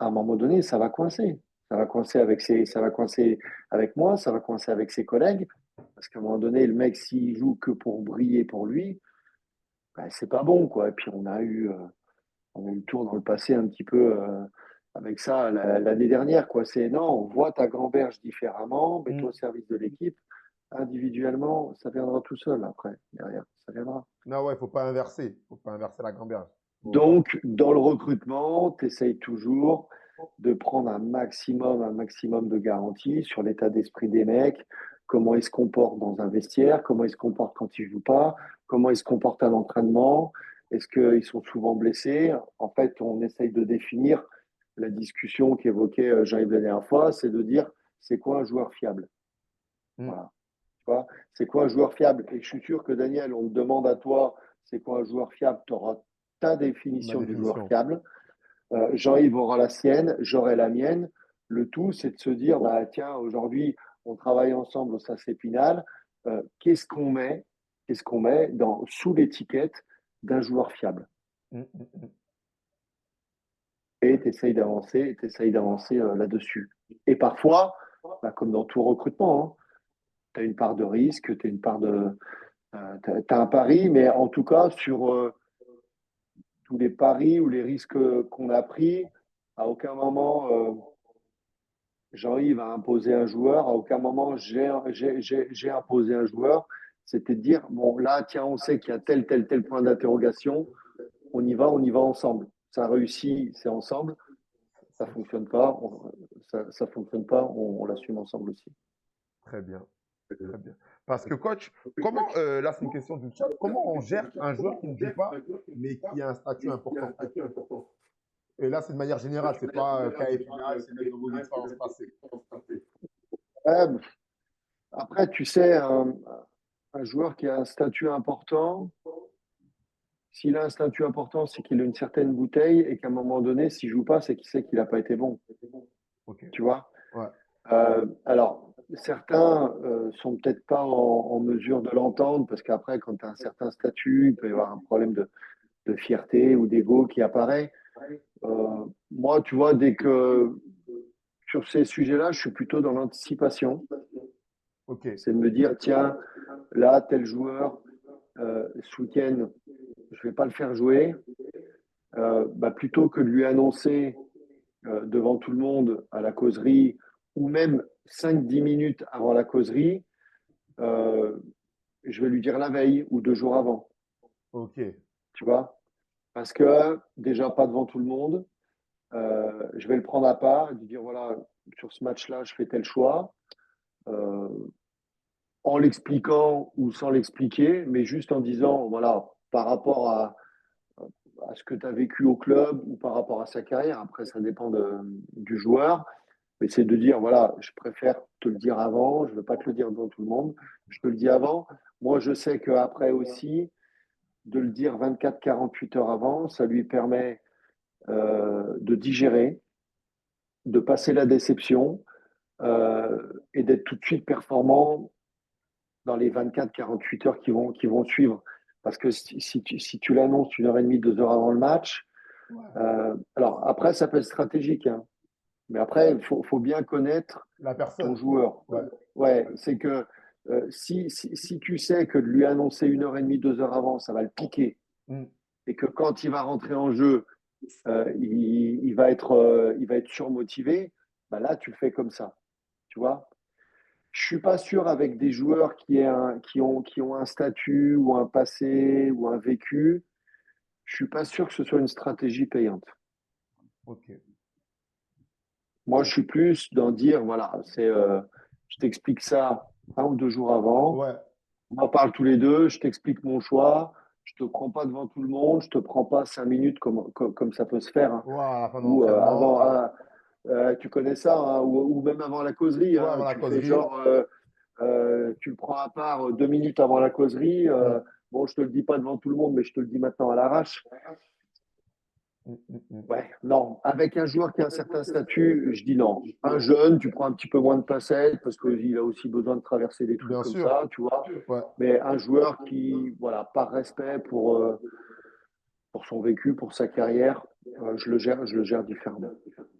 à un moment donné, ça va coincer. Ça va coincer avec moi, ça va coincer avec ses collègues. Parce qu'à un moment donné, le mec, s'il joue que pour briller pour lui, ben, c'est pas bon, quoi. Et puis on a eu le tour dans le passé un petit peu avec ça l'année dernière, quoi. C'est non, on voit ta gamberge différemment, mets-toi au service de l'équipe. Individuellement, ça viendra tout seul après, derrière. Ça viendra. Non, ouais, il ne faut pas inverser. Il ne faut pas inverser la gamberge. Donc, dans le recrutement, tu essayes toujours de prendre un maximum de garanties sur l'état d'esprit des mecs, comment ils se comportent dans un vestiaire, comment ils se comportent quand ils ne jouent pas, comment ils se comportent à l'entraînement, est-ce qu'ils sont souvent blessés. En fait, on essaye de définir la discussion qu'évoquait Jean-Yves la dernière fois, c'est de dire c'est quoi un joueur fiable. Voilà. Tu vois, c'est quoi un joueur fiable? Et je suis sûr que Daniel, on te demande à toi, c'est quoi un joueur fiable? Tu auras ta Ma définition du joueur définition. fiable. Jean-Yves aura la sienne, j'aurai la mienne. Le tout, c'est de se dire, bah, tiens, aujourd'hui, on travaille ensemble au SAS Épinal. Qu'est-ce qu'on met sous l'étiquette d'un joueur fiable? Mm, mm, mm. Et tu essayes d'avancer là-dessus. Et parfois, bah, comme dans tout recrutement, tu as une part de risque, tu as une part de, t'as un pari, mais en tout cas, sur tous les paris ou les risques qu'on a pris, à aucun moment, Jean-Yves a imposé un joueur, à aucun moment, j'ai imposé un joueur. C'était de dire, bon, là, tiens, on sait qu'il y a tel point d'interrogation, on y va ensemble. Ça réussit, c'est ensemble. Ça fonctionne pas, ça fonctionne pas, on l'assume ensemble aussi. Très bien. Très bien. Parce que coach, comment, là c'est une question du chat, comment on gère un joueur qui ne joue pas, mais qui a un statut important? Et là, c'est de manière générale, c'est pas cas et final, c'est même dans vos expériences passées. Euh, Après, tu sais, un joueur qui a un statut important, s'il a un statut important, c'est qu'il a une certaine bouteille et qu'à un moment donné, s'il joue pas, c'est qu'il sait qu'il n'a pas été bon. Ok. Tu vois? Ouais. Alors, certains sont peut-être pas en mesure de l'entendre parce qu'après, quand tu as un certain statut, il peut y avoir un problème de fierté ou d'ego qui apparaît. Moi, tu vois, dès que sur ces sujets-là, je suis plutôt dans l'anticipation. Ok. C'est de me dire, tiens, là, tel joueur, ce week-end, je vais pas le faire jouer. Bah, plutôt que de lui annoncer devant tout le monde à la causerie ou même 5-10 minutes avant la causerie, euh, je vais lui dire la veille ou 2 jours avant, Ok. tu vois. Parce que déjà pas devant tout le monde, je vais le prendre à part et lui dire voilà, sur ce match-là, je fais tel choix, euh, en l'expliquant ou sans l'expliquer, mais juste en disant voilà, par rapport à ce que tu as vécu au club ou par rapport à sa carrière. Après, ça dépend du joueur. Mais c'est de dire, voilà, je préfère te le dire avant, je ne veux pas te le dire devant tout le monde, je te le dis avant. Moi, je sais qu'après aussi, de le dire 24-48 heures avant, ça lui permet de digérer, de passer la déception et d'être tout de suite performant dans les 24-48 heures qui vont suivre. Parce que si tu l'annonces 1h30, 2 heures avant le match, alors après, ça peut être stratégique, hein. Mais après, il faut bien connaître La ton personne. joueur. Ouais. Ouais, c'est que si tu sais que de lui annoncer 1h30, 2 heures avant, ça va le piquer, Mm. et que quand il va rentrer en jeu, il va être surmotivé, bah là, tu fais comme ça. Tu vois? Je suis pas sûr avec des joueurs qui ont un statut ou un passé ou un vécu, je suis pas sûr que ce soit une stratégie payante. Ok. Moi, je suis plus dans dire, voilà, je t'explique ça 1 ou 2 jours avant, Ouais. on en parle tous les deux, je t'explique mon choix, je te prends pas devant tout le monde, je te prends pas 5 minutes comme ça peut se faire, hein. Ouais, à la fin de Ou l'entraînement. avant, tu connais ça, hein, ou même avant la causerie, Ouais, hein, avant la tu fais causerie. genre, tu le prends à part 2 minutes avant la causerie. Mm, Bon, je te le dis pas devant tout le monde, mais je te le dis maintenant à l'arrache. mm. Ouais, non. Avec un joueur qui a un certain statut, je dis non. Un jeune, tu prends un petit peu moins de passettes parce qu'il a aussi besoin de traverser des trucs Bien comme sûr. ça, tu vois. Ouais. Mais un joueur qui, voilà, par respect pour son vécu, pour sa carrière, je le gère différemment.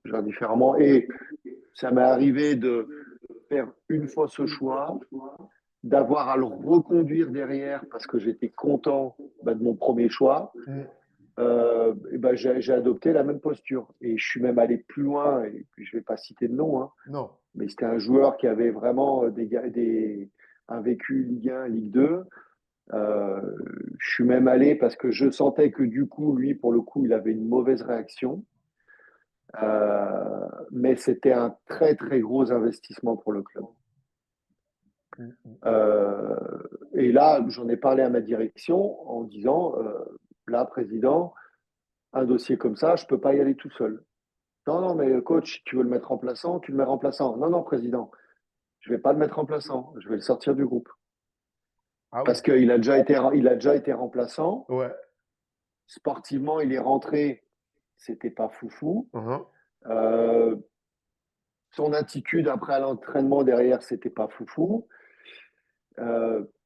Je le gère différemment. Et ça m'est arrivé de faire une fois ce choix, d'avoir à le reconduire derrière parce que j'étais content de mon premier choix. Mm. Et ben, j'ai adopté la même posture. Et je suis même allé plus loin, et puis je ne vais pas citer de nom, hein, Non. mais c'était un joueur qui avait vraiment un vécu Ligue 1, Ligue 2. Euh, je suis même allé parce que je sentais que du coup, lui, pour le coup, il avait une mauvaise réaction. Mais c'était un très, très gros investissement pour le club. Mm. Euh, et là, j'en ai parlé à ma direction en disant, là, président, un dossier comme ça, je ne peux pas y aller tout seul. Non, non, mais coach, si tu veux le mettre remplaçant, tu le mets remplaçant. Non, non, président, je ne vais pas le mettre remplaçant, je vais le sortir du groupe. Ah oui. Parce il a déjà été remplaçant. Ouais. Sportivement, il est rentré, c'était pas foufou. Mhm. Euh, Son attitude après à l'entraînement derrière, c'était pas foufou.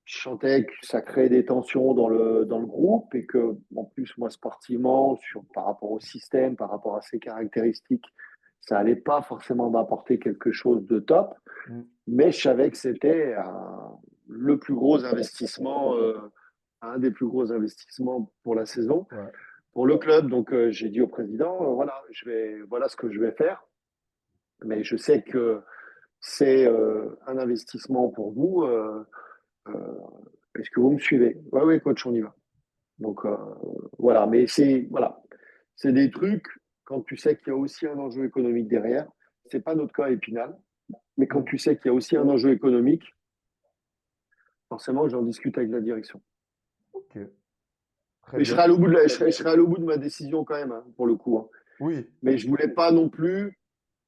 Je sentais que ça créait des tensions dans le groupe et que, en plus, moi, sportivement, par rapport au système, par rapport à ses caractéristiques, ça allait pas forcément m'apporter quelque chose de top. Mm. Mais je savais que c'était le plus gros investissement, un des plus gros investissements pour la saison, Ouais. pour le club. Donc, j'ai dit au président, voilà, voilà ce que je vais faire. Mais je sais que c'est un investissement pour vous. Euh, Est-ce que vous me suivez? Oui, oui, coach, on y va. Donc, voilà. Mais c'est des trucs, quand tu sais qu'il y a aussi un enjeu économique derrière, c'est pas notre cas à Épinal, mais quand Mm. tu sais qu'il y a aussi un enjeu économique, forcément, j'en discute avec la direction. Ok. Très Mais je bien. serai allé au bout je serai allé au bout de ma décision quand même, hein, pour le coup, hein. Oui. Mais je voulais pas non plus,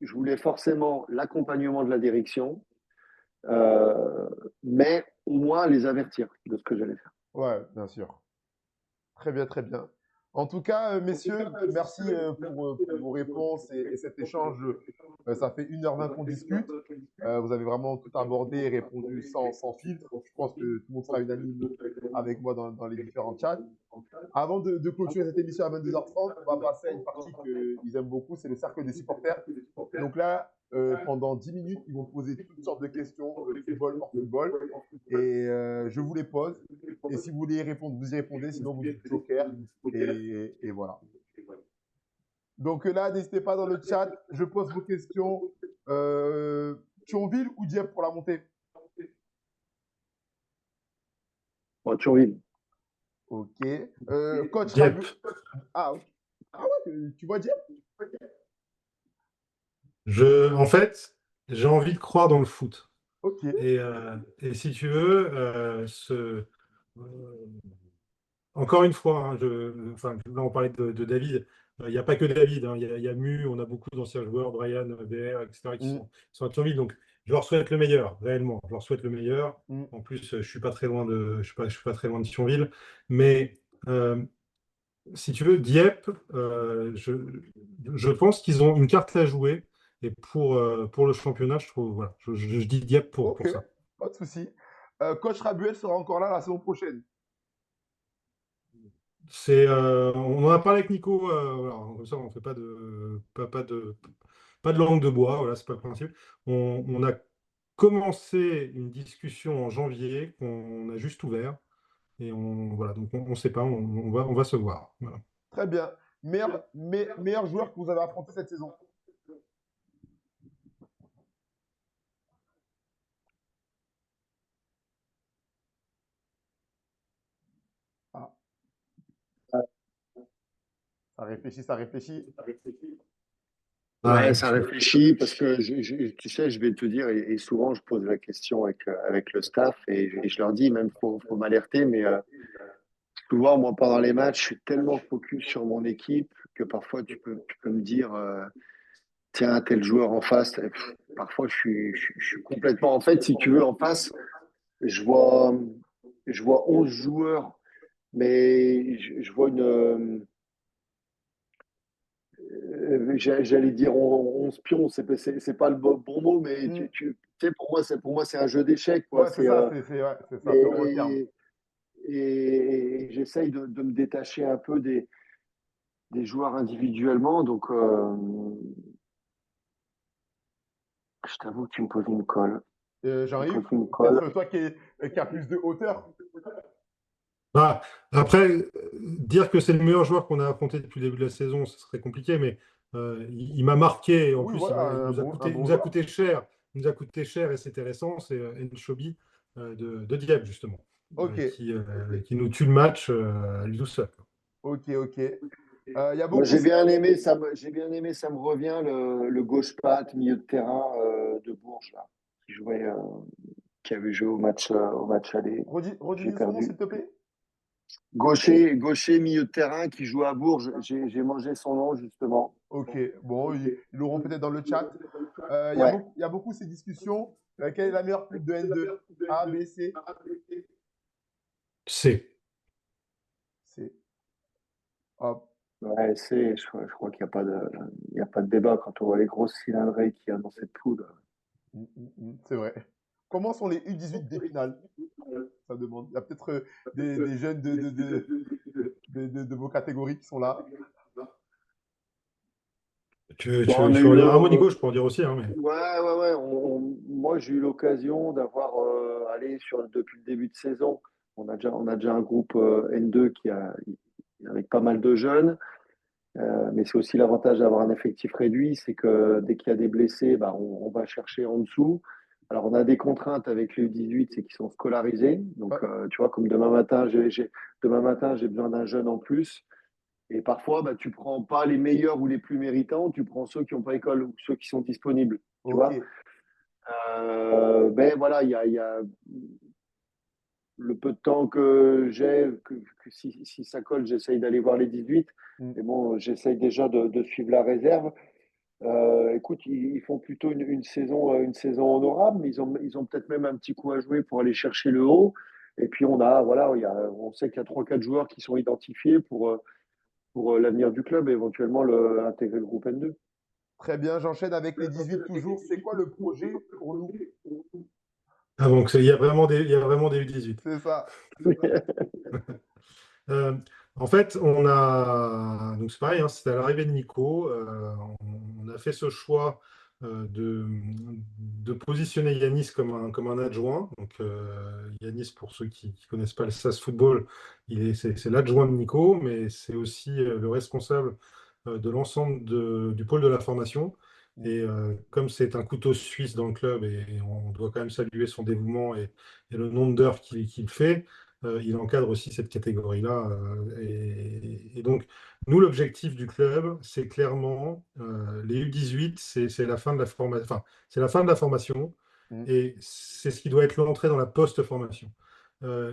je voulais forcément l'accompagnement de la direction, euh, mais au moins les avertir de ce que j'allais faire. Ouais, bien sûr. Très bien, très bien. En tout cas, messieurs, merci pour vos réponses et cet échange. Ça fait 1h20 qu'on discute. Vous avez vraiment tout abordé et répondu sans filtre. Je pense que tout le monde sera unanime avec moi dans les différents chats. Avant de clôturer cette émission à 22h30, on va passer à une partie qu'ils aiment beaucoup, c'est le cercle des supporters. Donc là, pendant 10 minutes, ils vont poser toutes sortes de questions, football hors football. Et je vous les pose. Et si vous voulez y répondre, vous y répondez. Sinon, vous dites joker. Et voilà. Donc là, n'hésitez pas dans le chat. Je pose vos questions. Thionville ou Dieppe pour la montée? Bon, Thionville. Ok. Coach Dieppe. Rabu. Ah, ok. Ah ouais, tu vois Dieppe? En fait, j'ai envie de croire dans le foot. Ok. Et si tu veux, encore une fois, hein, enfin, là on parlait de David, il n'y a pas que David, hein, il y a Mu, on a beaucoup d'anciens joueurs, Brian, VR, etc., Mm, qui sont à Thionville. Donc je leur souhaite le meilleur, réellement. Je leur souhaite le meilleur. mm. En plus, je suis pas très loin je suis pas très loin de Thionville. Mais si tu veux, Dieppe, je pense qu'ils ont une carte à jouer. Et pour le championnat, je trouve, voilà, je dis Dieppe Ok. pour ça. Pas de souci. Coach Rabuel sera encore là la saison prochaine. On en a parlé avec Nico, voilà, comme ça on fait pas de langue de bois, voilà, c'est pas le principe. On a commencé une discussion en janvier qu'on a juste ouvert et voilà, donc on sait pas, on va se voir. Voilà. Très bien. Meilleur joueur que vous avez affronté cette saison. Ah, ça réfléchit, ça réfléchit. Ah, Ouais, ouais, ça réfléchit parce que tu sais, je vais te dire, et souvent je pose la question avec le staff et je leur dis, même faut m'alerter, mais souvent, moi, pendant les matchs, je suis tellement focus sur mon équipe que parfois, tu peux me dire, tiens, tel joueur en face. Parfois, je suis complètement. En fait, si tu veux, en face, je vois, je vois 11 joueurs, mais je vois j'allais dire 11 pions, c'est pas le bon mot, mais Hmm. tu sais, pour moi, c'est un jeu d'échecs, quoi. Ouais, c'est ça, ouais, c'est ça, c'est vraiment le terme. Et, et j'essaye de me détacher un peu des joueurs individuellement. Donc, je t'avoue que tu me poses une colle. Tu me J'arrive. poses une colle. Peut-être toi qui a plus de hauteur. Bah, après, dire que c'est le meilleur joueur qu'on a affronté depuis le début de la saison, ce serait compliqué, mais il m'a marqué. Et en Oui, plus, voilà, un il bon nous a joueur. coûté cher. Il nous a coûté cher et c'était récent. C'est Nshobi de Dieppe, justement, Ok, qui nous tue le match à lui tout seul. ok. Il y a Moi, beaucoup. j'ai bien aimé, ça me revient, le gauche-patte, milieu de terrain de Bourges, là, qui jouait, qui avait joué au match aller. J'ai Redis son nom, perdu. s'il te plaît. Gaucher, milieu de terrain qui joue à Bourges. J'ai mangé son nom, justement. Ok, bon, ils l'auront peut-être dans le chat. Ouais. Il y a beaucoup ces discussions. Quelle est la meilleure pub de N2? A, B, C? C'est. C. Hop. Ouais, je crois qu'il n'y a pas il y a pas de débat quand on voit les grosses cylindrées qu'il y a dans cette poule. C'est vrai. Comment sont les U18 d'Épinal? Ça demande. Il y a peut-être des jeunes de vos catégories qui sont là. Bon, on a Tu veux eu en dire un mot, Nico? Je peux en dire aussi, hein, mais... ouais. Moi, j'ai eu l'occasion d'avoir, allé depuis le début de saison. On a déjà un groupe N2 avec pas mal de jeunes. Mais c'est aussi l'avantage d'avoir un effectif réduit, c'est que dès qu'il y a des blessés, bah, on va chercher en dessous. Alors, on a des contraintes avec les U18, c'est qu'ils sont scolarisés. Donc, Ouais. tu vois, comme demain matin, j'ai besoin d'un jeune en plus. Et parfois, bah, tu prends pas les meilleurs ou les plus méritants, tu prends ceux qui n'ont pas école ou ceux qui sont disponibles. Tu Ok. vois? Ben voilà, il y a le peu de temps que j'ai, que si ça colle, j'essaye d'aller voir les 18. Mm. Mais bon, j'essaye déjà de suivre la réserve. Écoute, ils font plutôt une saison honorable, mais ils ont peut-être même un petit coup à jouer pour aller chercher le haut. Et puis voilà, on sait qu'il y a trois quatre joueurs qui sont identifiés pour l'avenir du club et éventuellement intégrer le groupe N2. Très bien, j'enchaîne avec les 18 toujours. C'est quoi le projet pour nous? Ah, donc, il y a vraiment des U18. C'est ça. Euh, En fait, on a, donc c'est pareil, hein, c'était à l'arrivée de Nico, on a fait ce choix de positionner Yanis comme un adjoint. Donc, Yanis, pour ceux qui ne connaissent pas le SAS Football, c'est l'adjoint de Nico, mais c'est aussi le responsable de l'ensemble du pôle de la formation. Mm. Et comme c'est un couteau suisse dans le club, et on doit quand même saluer son dévouement et le nombre d'heures qu'il fait, il encadre aussi cette catégorie-là. Et donc, nous, l'objectif du club, c'est clairement les U18, c'est la fin de la formation. Enfin, c'est la fin de la formation Mm. et c'est ce qui doit être l'entrée dans la post-formation.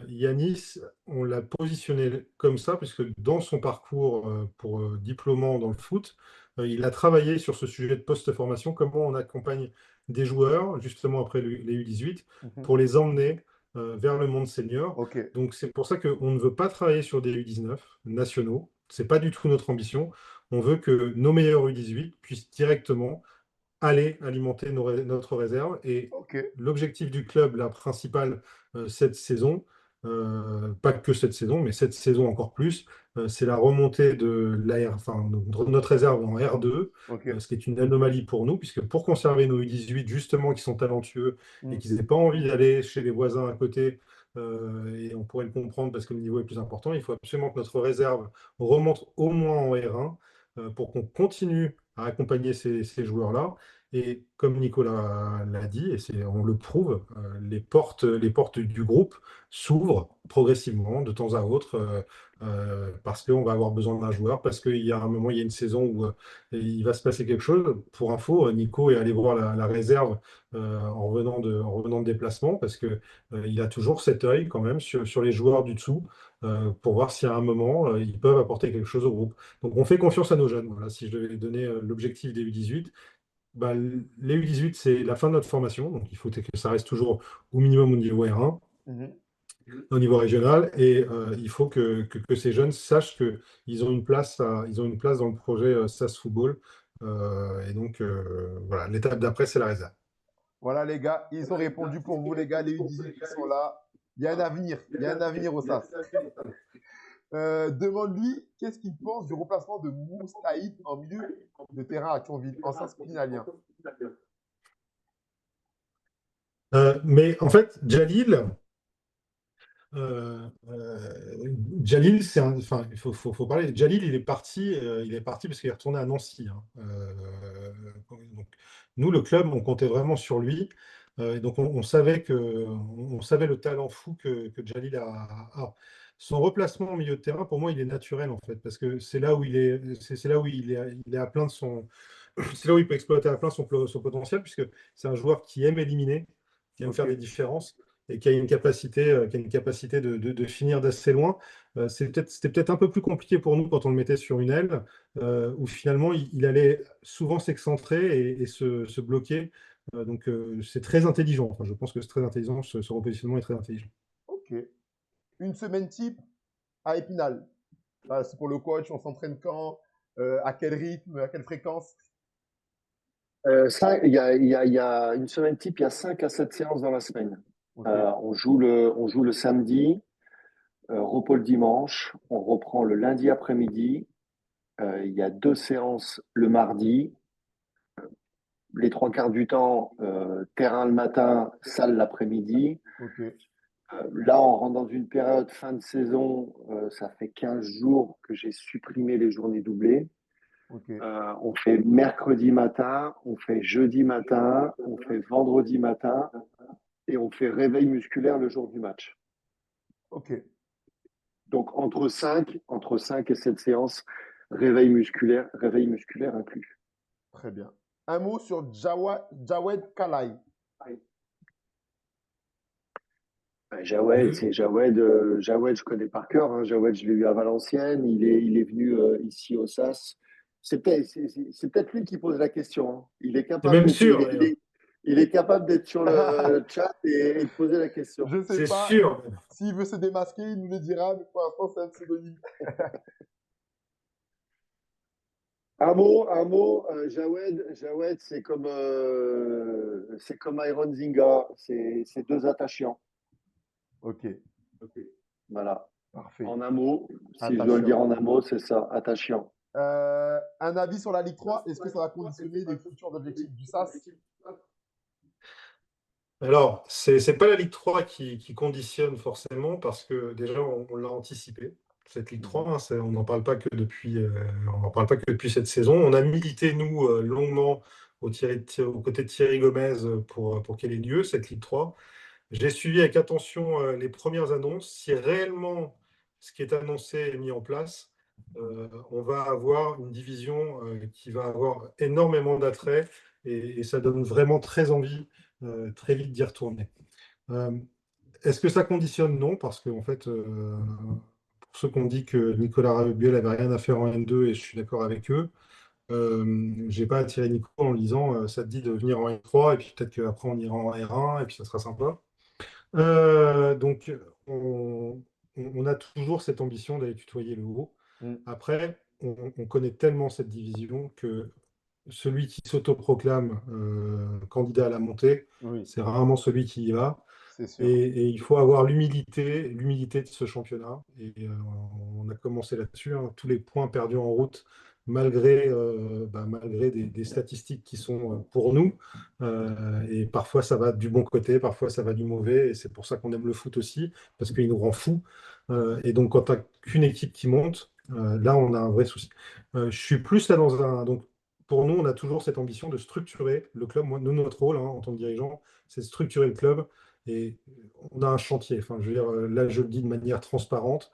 Yanis, on l'a positionné comme ça, puisque dans son parcours pour diplômant dans le foot, il a travaillé sur ce sujet de post-formation, comment on accompagne des joueurs, justement après les U18, Mhm. pour les emmener vers le monde senior. Ok. Donc c'est pour ça qu'on ne veut pas travailler sur des U19 nationaux. C'est pas du tout notre ambition. On veut que nos meilleurs U18 puissent directement aller alimenter notre réserve. Et Ok. l'objectif du club, la principale cette saison, pas que cette saison, mais cette saison encore plus, c'est la remontée de enfin, notre réserve en R2, Ok. ce qui est une anomalie pour nous, puisque pour conserver nos U18, justement, qui sont talentueux et Mm. qui n'aient pas envie d'aller chez les voisins à côté, et on pourrait le comprendre parce que le niveau est plus important, il faut absolument que notre réserve remonte au moins en R1 pour qu'on continue à accompagner ces joueurs-là. Et comme Nicolas l'a dit, on le prouve, les portes du groupe s'ouvrent progressivement de temps à autre parce qu'on va avoir besoin d'un joueur, parce qu'il y a un moment, il y a une saison où il va se passer quelque chose. Pour info, Nico est allé voir la réserve en revenant de déplacement parce que il a toujours cet œil quand même sur les joueurs du dessous pour voir si à un moment ils peuvent apporter quelque chose au groupe. Donc on fait confiance à nos jeunes. Voilà, si je devais donner l'objectif des U18, bah, les U18, c'est la fin de notre formation, donc il faut que ça reste toujours au minimum au niveau R1, Mhm. au niveau régional, et il faut que ces jeunes sachent qu'ils ont une place ils ont une place dans le projet SAS Football. Et donc, voilà, l'étape d'après, c'est la réserve. Voilà, les gars, ils ont répondu pour vous, les gars, les U18 qui sont là. Il y a un avenir, il y a un avenir au SAS. Demande-lui qu'est-ce qu'il pense du remplacement de Moustahid en milieu de terrain à Thionville, ancien spinalien. Mais en fait, Jalil, enfin, il faut parler. Jalil, il est parti parce qu'il est retourné à Nancy, hein. Donc, nous, le club, on comptait vraiment sur lui. Et donc, on savait le talent fou que Jalil a. Son replacement au milieu de terrain, pour moi, il est naturel en fait, parce que c'est là où c'est là où il est à plein de son, c'est là où il peut exploiter à plein son potentiel, puisque c'est un joueur qui aime éliminer, qui aime Ok. faire des différences et qui a une capacité de finir d'assez loin. C'était peut-être un peu plus compliqué pour nous quand on le mettait sur une aile, où finalement il allait souvent s'excentrer et se bloquer. Donc c'est très intelligent. Enfin, je pense que c'est très intelligent, ce repositionnement est très intelligent. Ok. Une semaine type à Épinal. C'est pour le coach, on s'entraîne quand, à quel rythme, à quelle fréquence. Il y a une semaine type, il y a 5 à 7 séances dans la semaine. Ok. On joue le samedi, repos le dimanche, on reprend le lundi après-midi. Il y a 2 séances le mardi. Les trois quarts du temps, terrain le matin, salle l'après-midi. Ok. Là, on rentre dans une période fin de saison. Ça fait 15 jours que j'ai supprimé les journées doublées. Ok. On fait mercredi matin, on fait jeudi matin, on fait vendredi matin et on fait réveil musculaire le jour du match. Ok. Donc entre cinq et 7 séances, réveil musculaire inclus. Très bien. Un mot sur Jawed Kalai. Jawed, c'est Jawed. Jawed, je connais par cœur, hein. Jawed, je l'ai eu à Valenciennes. Il est venu ici au SAS. C'est peut-être lui qui pose la question, hein. Il est C'est capable même d'être, sûr, d'ailleurs. il est capable d'être sur le chat et de poser la question. Je ne sais C'est pas sûr. s'il veut se démasquer, il nous le dira, mais pour l'instant, c'est un pseudonyme. Un mot, Jawed, c'est comme Iron Zinga, c'est deux attachants. Ok. Voilà. Parfait. En un mot, si je dois le dire Attachant. en un mot, c'est ça, attachant. Un avis sur la Ligue 3, est-ce que ça va conditionner les futurs objectifs du SAS? Alors, c'est pas la Ligue 3 qui conditionne forcément, parce que déjà, on l'a anticipé, cette Ligue 3, Mhm. hein. On n'en parle pas que depuis cette saison. On a milité, nous, longuement aux côtés de Thierry Gomez pour qu'elle ait lieu, cette Ligue 3. J'ai suivi avec attention les premières annonces. Si réellement ce qui est annoncé est mis en place, on va avoir une division qui va avoir énormément d'attrait, et ça donne vraiment très envie très vite d'y retourner. Euh, Est-ce que ça conditionne? Non, parce qu'en fait, pour ceux qui ont dit que Nicolas Rabiot n'avait rien à faire en N2, et je suis d'accord avec eux, j'ai pas attiré Nico en lui disant ça te dit de venir en N3, et puis peut-être qu'après on ira en R1, et puis ça sera sympa. Donc, on a toujours cette ambition d'aller tutoyer le haut. Mm. Après, on connaît tellement cette division que celui qui s'autoproclame candidat à la montée, Oui, c'est rarement celui qui y va. c'est sûr. Et il faut avoir l'humilité de ce championnat. Et on a commencé là-dessus, hein. Tous les points perdus en route, malgré des statistiques qui sont pour nous. Et parfois, ça va du bon côté, parfois, ça va du mauvais. Et c'est pour ça qu'on aime le foot aussi, parce qu'il nous rend fous. Et donc, quand tu n'as qu'une équipe qui monte, là, on a un vrai souci. Je suis plus là donc, pour nous, on a toujours cette ambition de structurer le club. Moi, notre rôle en tant que dirigeant, c'est de structurer le club. Et on a un chantier. Enfin, je veux dire, là, je le dis de manière transparente.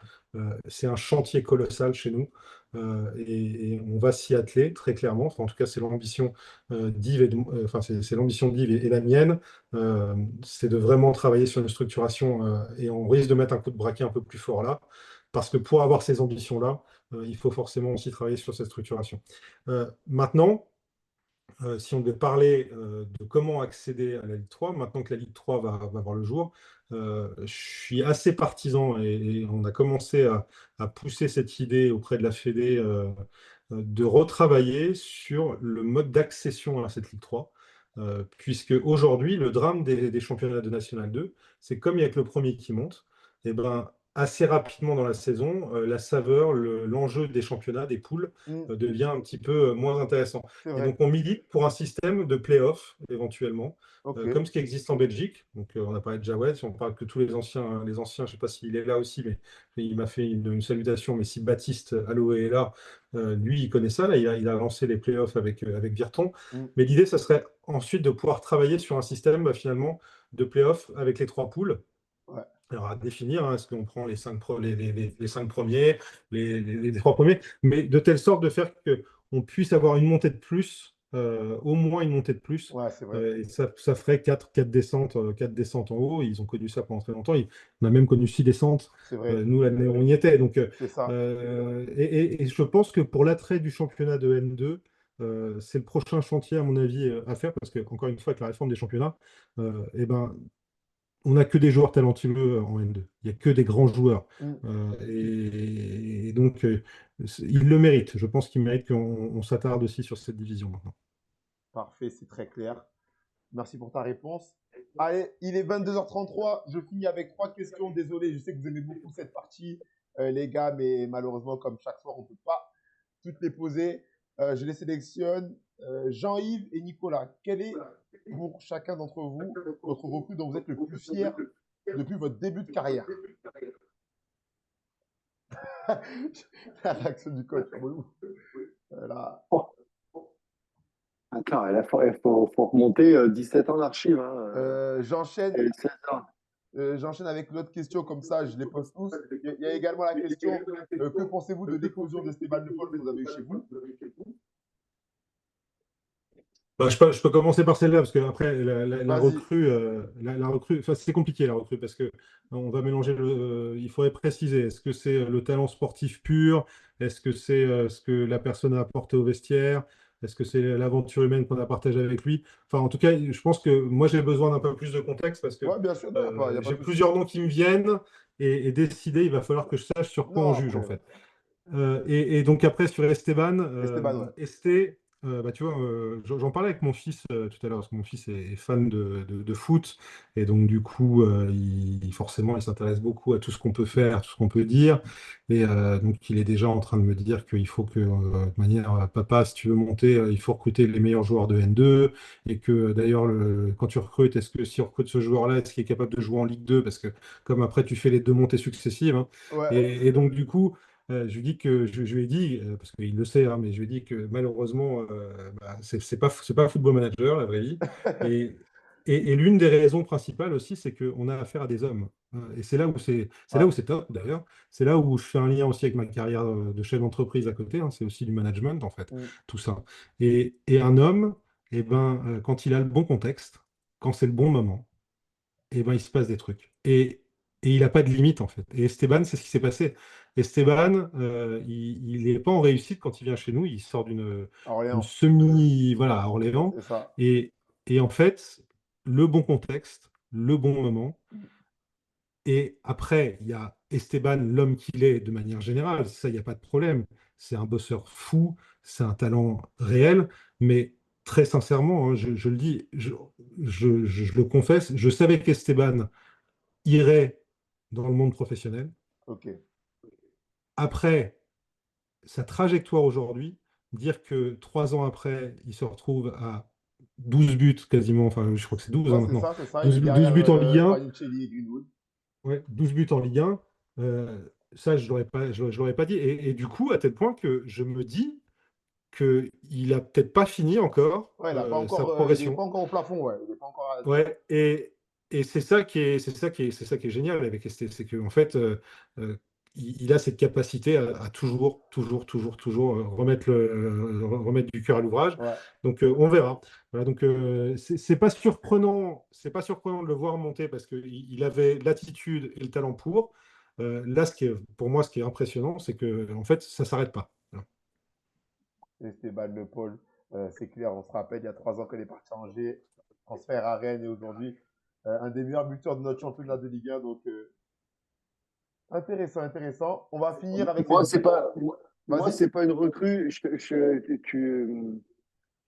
C'est un chantier colossal chez nous. Et on va s'y atteler très clairement. Enfin, en tout cas, c'est l'ambition d'Yves enfin, c'est l'ambition d'Yves et la mienne. C'est de vraiment travailler sur une structuration. Et on risque de mettre un coup de braquet un peu plus fort là. Parce que pour avoir ces ambitions-là, il faut forcément aussi travailler sur cette structuration. Maintenant, si on devait parler de comment accéder à la Ligue 3, maintenant que la Ligue 3 va voir le jour, je suis assez partisan et on a commencé à pousser cette idée auprès de la Fédé de retravailler sur le mode d'accession à cette Ligue 3. Puisque aujourd'hui, le drame des championnats de National 2, c'est comme il n'y a que le premier qui monte, et ben, assez rapidement dans la saison, la saveur, l'enjeu des championnats, des poules, Mm, devient un petit peu moins intéressant. c'est Et vrai. donc, on milite pour un système de play-off, éventuellement, Ok. comme ce qui existe en Belgique. Donc, on a parlé de Jawed, si on parle que tous les anciens, je ne sais pas s'il est là aussi, mais il m'a fait une salutation. Mais si Baptiste Aloé est là, lui, il connaît ça. Là, il a lancé les play-offs avec Virton. Mm, Mais l'idée, ça serait ensuite de pouvoir travailler sur un système, finalement, de play-off avec les 3 poules. ouais. Alors, à définir, hein, est-ce qu'on prend les 5 premiers, les 3 premiers, mais de telle sorte de faire qu'on puisse avoir une montée de plus, au moins une montée de plus, Ouais, c'est vrai. et ça ferait 4 descentes en haut. Ils ont connu ça pendant très longtemps. On a même connu 6 descentes, C'est vrai. nous, l'année où on y était. Donc, C'est ça. et je pense que pour l'attrait du championnat de N2, c'est le prochain chantier, à mon avis, à faire, parce que, encore une fois, avec la réforme des championnats, eh ben, on n'a que des joueurs talentueux en N2. Il n'y a que des grands joueurs. Mm, Et donc, ils le méritent. Je pense qu'ils méritent qu'on s'attarde aussi sur cette division maintenant. parfait, c'est très clair. Merci pour ta réponse. Allez, il est 22h33. Je finis avec 3 questions. Désolé, je sais que vous aimez beaucoup cette partie, les gars, mais malheureusement, comme chaque fois, on ne peut pas toutes les poser. Je les sélectionne. Jean-Yves et Nicolas, quel est pour chacun d'entre vous votre recrue dont vous êtes le plus fier depuis votre début de carrière? La réaction du coach, relou. Là. Oh, attends, faut remonter 17 ans d'archives. Hein, J'enchaîne. et 16 ans. J'enchaîne avec l'autre question, comme ça je les pose tous. Il y a également la question que pensez-vous de l'éclosion d'Esteban Le Foll que vous avez eu chez vous? Bah, je peux commencer par celle-là, parce que après, la Vas-y. recrue, la recrue, enfin, c'est compliqué la recrue, parce que on va mélanger il faudrait préciser, est-ce que c'est le talent sportif pur? Est-ce que c'est ce que la personne a apporté au vestiaire? Est-ce que c'est l'aventure humaine qu'on a partagée avec lui? Enfin, en tout cas, je pense que moi, j'ai besoin d'un peu plus de contexte, parce que Ouais, bien sûr, non, y a pas j'ai de souci. plusieurs noms qui me viennent, et décider, il va falloir que je sache sur quoi on Non, juge, en après, fait. Et donc après, sur Esteban, Esteban, ouais. Esté, bah, tu vois, j'en parlais avec mon fils tout à l'heure, parce que mon fils est fan de foot, et donc du coup, forcément, il s'intéresse beaucoup à tout ce qu'on peut faire, tout ce qu'on peut dire, et donc il est déjà en train de me dire qu'il faut que, de manière, papa, si tu veux monter, il faut recruter les meilleurs joueurs de N2, et que d'ailleurs, quand tu recrutes, est-ce que si on recrute ce joueur-là, est-ce qu'il est capable de jouer en Ligue 2, parce que comme après tu fais les 2 montées successives, hein, Ouais, et donc du coup, je lui dis que je lui ai dit, parce qu'il le sait, hein, mais je lui ai dit que malheureusement, bah, c'est pas Football Manager, la vraie vie. Et, et l'une des raisons principales aussi, c'est qu'on a affaire à des hommes. Et c'est là ouais. où c'est top d'ailleurs. C'est là où je fais un lien aussi avec ma carrière de chef d'entreprise à côté, hein. C'est aussi du management en fait, Mm. tout ça. Et un homme, eh ben, quand il a le bon contexte, quand c'est le bon moment, et ben, il se passe des trucs. Et il n'a pas de limite, en fait. Et Esteban, c'est ce qui s'est passé. Esteban, il n'est pas en réussite quand il vient chez nous. Il sort d'une Orléans, semi, voilà, à Orléans. c'est ça. Et, et en fait, le bon contexte, le bon moment. Et après, il y a Esteban, l'homme qu'il est de manière générale. Ça, il n'y a pas de problème. C'est un bosseur fou, c'est un talent réel. Mais très sincèrement, hein, je le dis, je le confesse, je savais qu'Esteban irait dans le monde professionnel. Ok. Après, sa trajectoire aujourd'hui, dire que 3 ans après, il se retrouve à 12 buts quasiment, enfin je crois que c'est 12 Ouais, hein, maintenant, c'est ça. Il est 12 derrière buts en Ligue 1, Panicelli et Greenwood. ouais, 12 buts en Ligue 1, ça je l'aurais pas dit. Et du coup, à tel point que je me dis qu'il a peut-être pas fini encore Ouais, sa il est pas progression. encore au plafond, ouais. Il est pas encore Ouais, et c'est ça qui est génial avec Esté, c'est qu'en fait, il a cette capacité à toujours, toujours, toujours, toujours remettre du cœur à l'ouvrage. ouais. Donc, on verra. Voilà, donc, c'est pas surprenant de le voir monter parce qu'il avait l'attitude et le talent pour. Là, pour moi, ce qui est impressionnant, c'est que en fait, ça s'arrête pas. Voilà. Esteban Le Paul, c'est clair, on se rappelle, il y a 3 ans qu'elle est partie à Angers, transfert à Rennes et aujourd'hui, un des meilleurs buteurs de notre championnat de Ligue 1. Donc, intéressant, intéressant. On va finir avec Moi, cette. c'est pas, moi, moi, Vas-y. c'est pas une recrue. Tu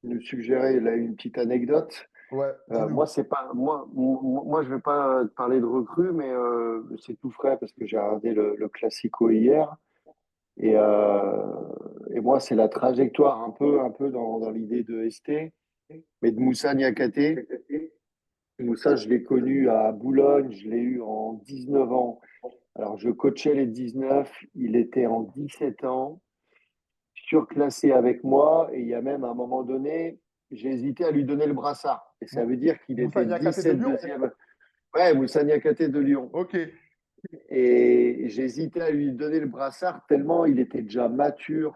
nous suggérais là une petite anecdote. Ouais, dis-nous. Moi, c'est pas moi, je vais pas te parler de recrue, mais c'est tout frais parce que j'ai regardé le Classico hier et, euh, et moi, c'est la trajectoire un peu dans l'idée de ST, mais de Moussa Niakhaté. Moussa, je l'ai connu à Boulogne, je l'ai eu en 19 ans. Alors, je coachais les 19, il était en 17 ans, surclassé avec moi, et il y a même à un moment donné, j'ai hésité à lui donner le brassard. Et ça Mou- veut dire qu'il Moussa était Niakhaté de 17 Lyon? deuxième. Ouais, Moussa Niakhaté de Lyon. Ok. Et j'ai hésité à lui donner le brassard tellement il était déjà mature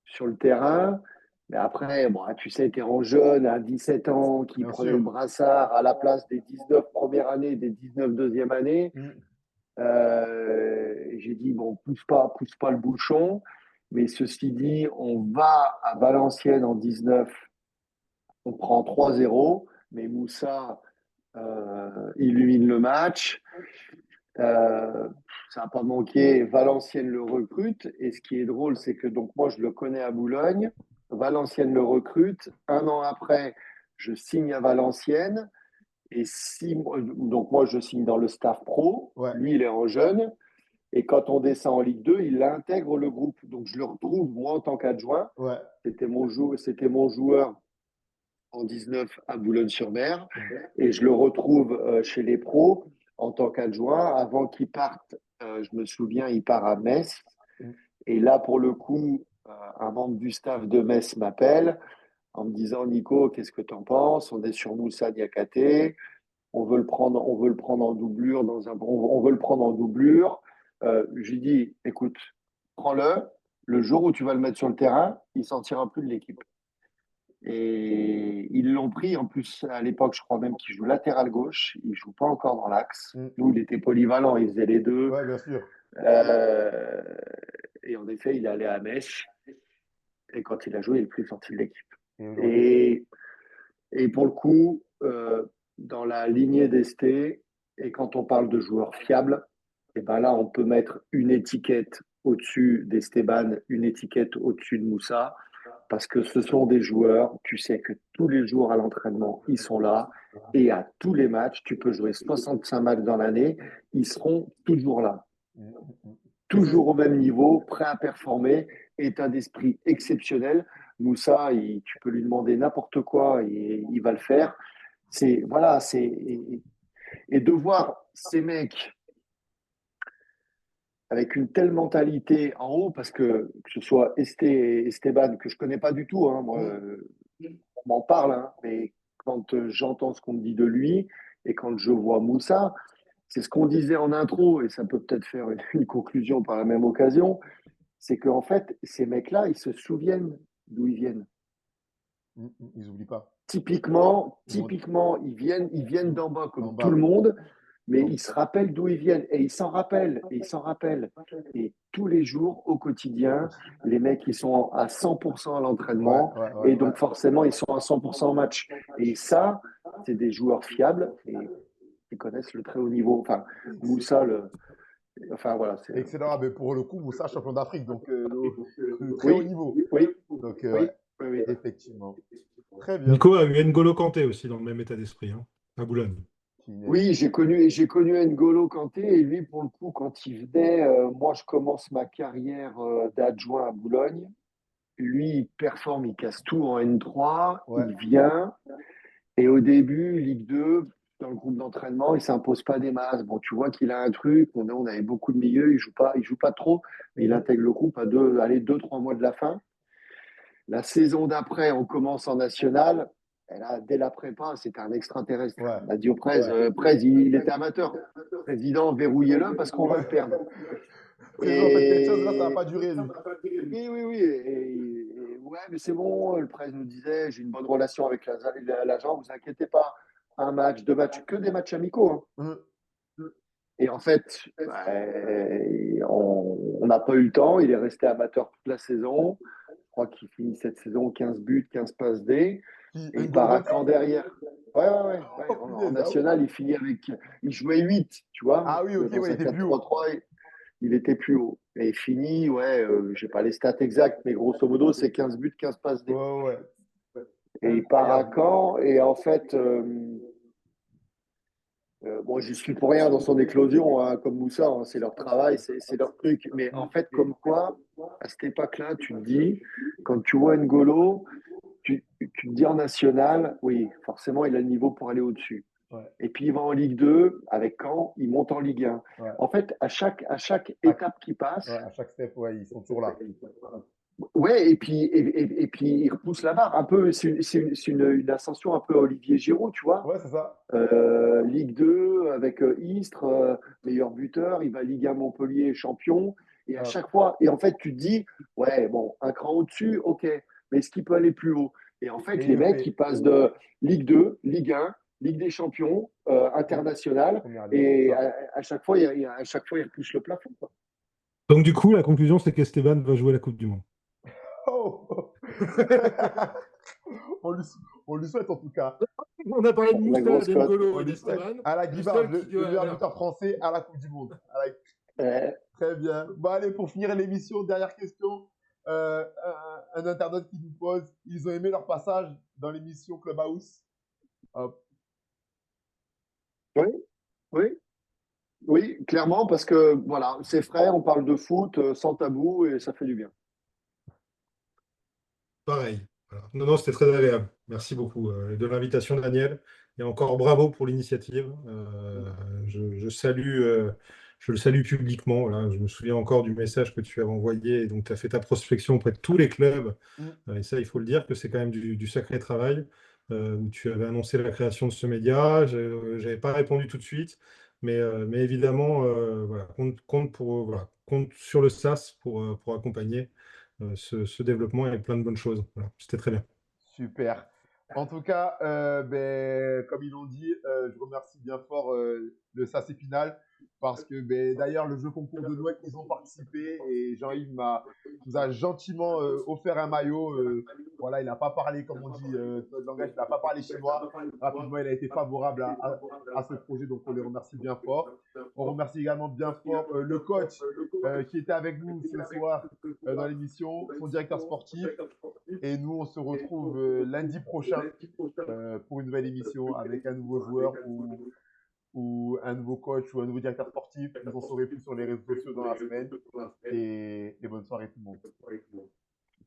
sur le terrain. Mais après, bon, tu sais, tu es en jeune, à 17 ans, qui Bien prenait le sûr. brassard à la place des 19 premières années, des 19 deuxième année. Mm. J'ai dit, bon, pousse pas le bouchon. Mais ceci dit, on va à Valenciennes en 19, on prend 3-0, mais Moussa illumine le match. Euh, Ça n'a pas manqué. Valenciennes le recrute. Et ce qui est drôle, c'est que donc moi, je le connais à Boulogne. Valenciennes le recrute. Un an après, je signe à Valenciennes. Et donc moi, je signe dans le staff pro. Ouais, Lui, il est en jeune. Et quand on descend en Ligue 2, il intègre le groupe. Donc je le retrouve, moi, en tant qu'adjoint. ouais. C'était mon joueur en 19 à Boulogne-sur-Mer. Mm. Et je le retrouve chez les pros en tant qu'adjoint. Avant qu'il parte, je me souviens, il part à Metz. Mm. Et là, pour le coup, un membre du staff de Metz m'appelle en me disant, Nico, qu'est-ce que tu en penses? On est sur Moussa Diakhaté. On veut le prendre en doublure on veut le prendre en doublure. J'ai dit, écoute, prends-le. Le jour où tu vas le mettre sur le terrain, il ne sortira plus de l'équipe. Et ils l'ont pris, en plus, à l'époque, je crois même qu'il joue latéral gauche. Il ne joue pas encore dans l'axe. Mm. Nous, il était polyvalent, il faisait les deux. Ouais, bien sûr. Euh, et en effet, il est allé à Metz. Et quand il a joué, il est plus sorti de l'équipe. Et aujourd'hui, Et pour le coup, dans la lignée d'Esté, et quand on parle de joueurs fiables, et ben là, on peut mettre une étiquette au-dessus d'Esteban, une étiquette au-dessus de Moussa, parce que ce sont des joueurs, tu sais que tous les jours à l'entraînement, ils sont là, et à tous les matchs, tu peux jouer 65 matchs dans l'année, ils seront toujours là, mm, mm, mm. Et toujours au même niveau, prêts à performer, état d'esprit exceptionnel. Moussa, tu peux lui demander n'importe quoi, et il va le faire. Voilà, et de voir ces mecs avec une telle mentalité en haut, parce que ce soit Esteban, que je connais pas du tout, hein, moi, Mm. on m'en parle, hein, mais quand j'entends ce qu'on me dit de lui, et quand je vois Moussa, c'est ce qu'on disait en intro, et ça peut peut-être faire une conclusion par la même occasion, c'est qu'en fait, ces mecs-là, ils se souviennent d'où ils viennent. Mm, mm. Ils n'oublient pas. Typiquement, Ils vont typiquement, ils viennent d'en bas d'en comme tout le bas. monde, mais Donc, ils se rappellent d'où ils viennent et ils s'en rappellent et ils s'en rappellent. Et tous les jours, au au quotidien, quotidien. les mecs, ils sont à 100% à Ouais, l'entraînement ouais, ouais, et ouais. donc forcément, ils sont à 100% au match. Et ça, c'est des joueurs fiables et qui connaissent le très haut niveau. Enfin, Ex- Moussa, enfin voilà, Excellent. Ah, mais pour le coup, Moussa, champion d'Afrique, donc de très haut oui, niveau. oui, Donc, oui, ouais, oui, oui. effectivement. Très bien. Nico a eu N'Golo Kanté aussi dans le même état d'esprit, hein, à Boulogne. Punaise. Oui, j'ai connu N'Golo Kanté et lui, pour le coup, quand il venait, moi, je commence ma carrière d'adjoint à Boulogne. Lui, il performe, il casse tout en N3, Ouais. il vient et au début, Ligue 2, dans le groupe d'entraînement, il s'impose pas des masses. Bon, tu vois qu'il a un truc, on avait beaucoup de milieux, il joue pas trop, mais il Mhm. intègre le groupe à 2, allez, 2, 3 mois de la fin. La saison d'après, on commence en national. Et là, dès la prépa, c'était un extraterrestre. Ouais. On a dit au Prez, Prez, il était amateur. Président, verrouillez-le parce qu'on va le perdre. Président, faites quelque chose, là, ça va pas durer, lui. Oui, oui, oui. Ouais, mais c'est bon. Le Prez nous disait, j'ai une bonne relation avec l'agent, vous inquiétez pas. Un match, deux matchs, que des matchs amicaux. Hein. Et en fait, on n'a pas eu le temps. Il est resté amateur toute la saison. Je crois qu'il finit cette saison 15 buts, 15 passes D. Et il part à Caen derrière. Ouais. En national, il finit avec. Il jouait 8, tu vois. Ah oui, ok, dans ouais, il un était plus haut. 4-3-3, il était plus haut. Et il finit, je n'ai pas les stats exactes, mais grosso modo, c'est 15 buts, 15 passes D. Ouais. Et il part à Caen. Et en fait, bon, j'y suis pour rien dans son éclosion, hein, comme Moussa, hein, c'est leur travail, c'est leur truc. Mais en fait, comme quoi, à cette époque-là, tu te dis, quand tu vois N'Golo, tu te dis en national, oui, forcément, il a le niveau pour aller au-dessus. Ouais. Et puis, il va en Ligue 2, avec Caen, il monte en Ligue 1. Ouais. En fait, à chaque étape qui passe, à chaque step, ils sont toujours là. ouais, et puis il repousse la barre. Un peu, c'est une ascension un peu Olivier Giroud, tu vois. Ouais, c'est ça. Ligue 2 avec Istres, meilleur buteur, il va Ligue 1 Montpellier, champion. Et à chaque fois, et en fait, tu te dis, ouais, bon, un cran au-dessus, ok, mais est-ce qu'il peut aller plus haut? Et en fait, les mecs, ils passent de Ligue 2, Ligue 1, Ligue des Champions, internationale, et à chaque fois, à chaque fois, ils repoussent le plafond, quoi. Donc, du coup, la conclusion, c'est qu'Esteban va jouer la Coupe du Monde. Oh on lui souhaite en tout cas. On a parlé de Moussa, d'N'Golo et d'Esteban. À la Guibar, le meilleur buteur français à la Coupe du Monde. Très bien. Bon, allez, pour finir l'émission, dernière question. Un internaute qui nous pose, ils ont aimé leur passage dans l'émission Clubhouse. Hop. Oui, clairement, parce que voilà, c'est frais, on parle de foot sans tabou et ça fait du bien. Pareil. Voilà. Non, c'était très agréable. Merci beaucoup de l'invitation, Daniel. Et encore bravo pour l'initiative. Je le salue publiquement. Voilà. Je me souviens encore du message que tu avais envoyé. Donc, tu as fait ta prospection auprès de tous les clubs. Et ça, il faut le dire que c'est quand même du sacré travail. Où tu avais annoncé la création de ce média. Je n'avais pas répondu tout de suite. Mais évidemment, voilà, compte sur le SAS pour accompagner ce développement et plein de bonnes choses. Voilà, c'était très bien. Super. En tout cas, comme ils l'ont dit, je remercie bien fort le SAS Épinal parce que d'ailleurs le jeu concours de Noël, ils ont participé et Jean-Yves nous a gentiment offert un maillot. Voilà, il n'a pas parlé, comme on dit notre langage, il n'a pas parlé chinois. Rapidement, il a été favorable à ce projet, donc on les remercie bien fort. On remercie également bien fort le coach qui était avec nous ce soir dans l'émission, son directeur sportif. Et nous, on se retrouve lundi prochain pour une nouvelle émission avec un nouveau joueur ou un nouveau coach ou un nouveau directeur sportif. Vous en saurez plus sur les réseaux sociaux dans la semaine. Et bonne soirée tout le monde.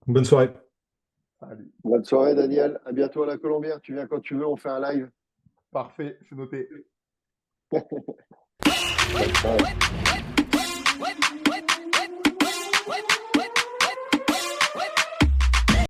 Bonne soirée. Salut. Bonne soirée, Daniel. À bientôt à la Colombière. Tu viens quand tu veux, on fait un live. Parfait, c'est noté. Bonne soirée.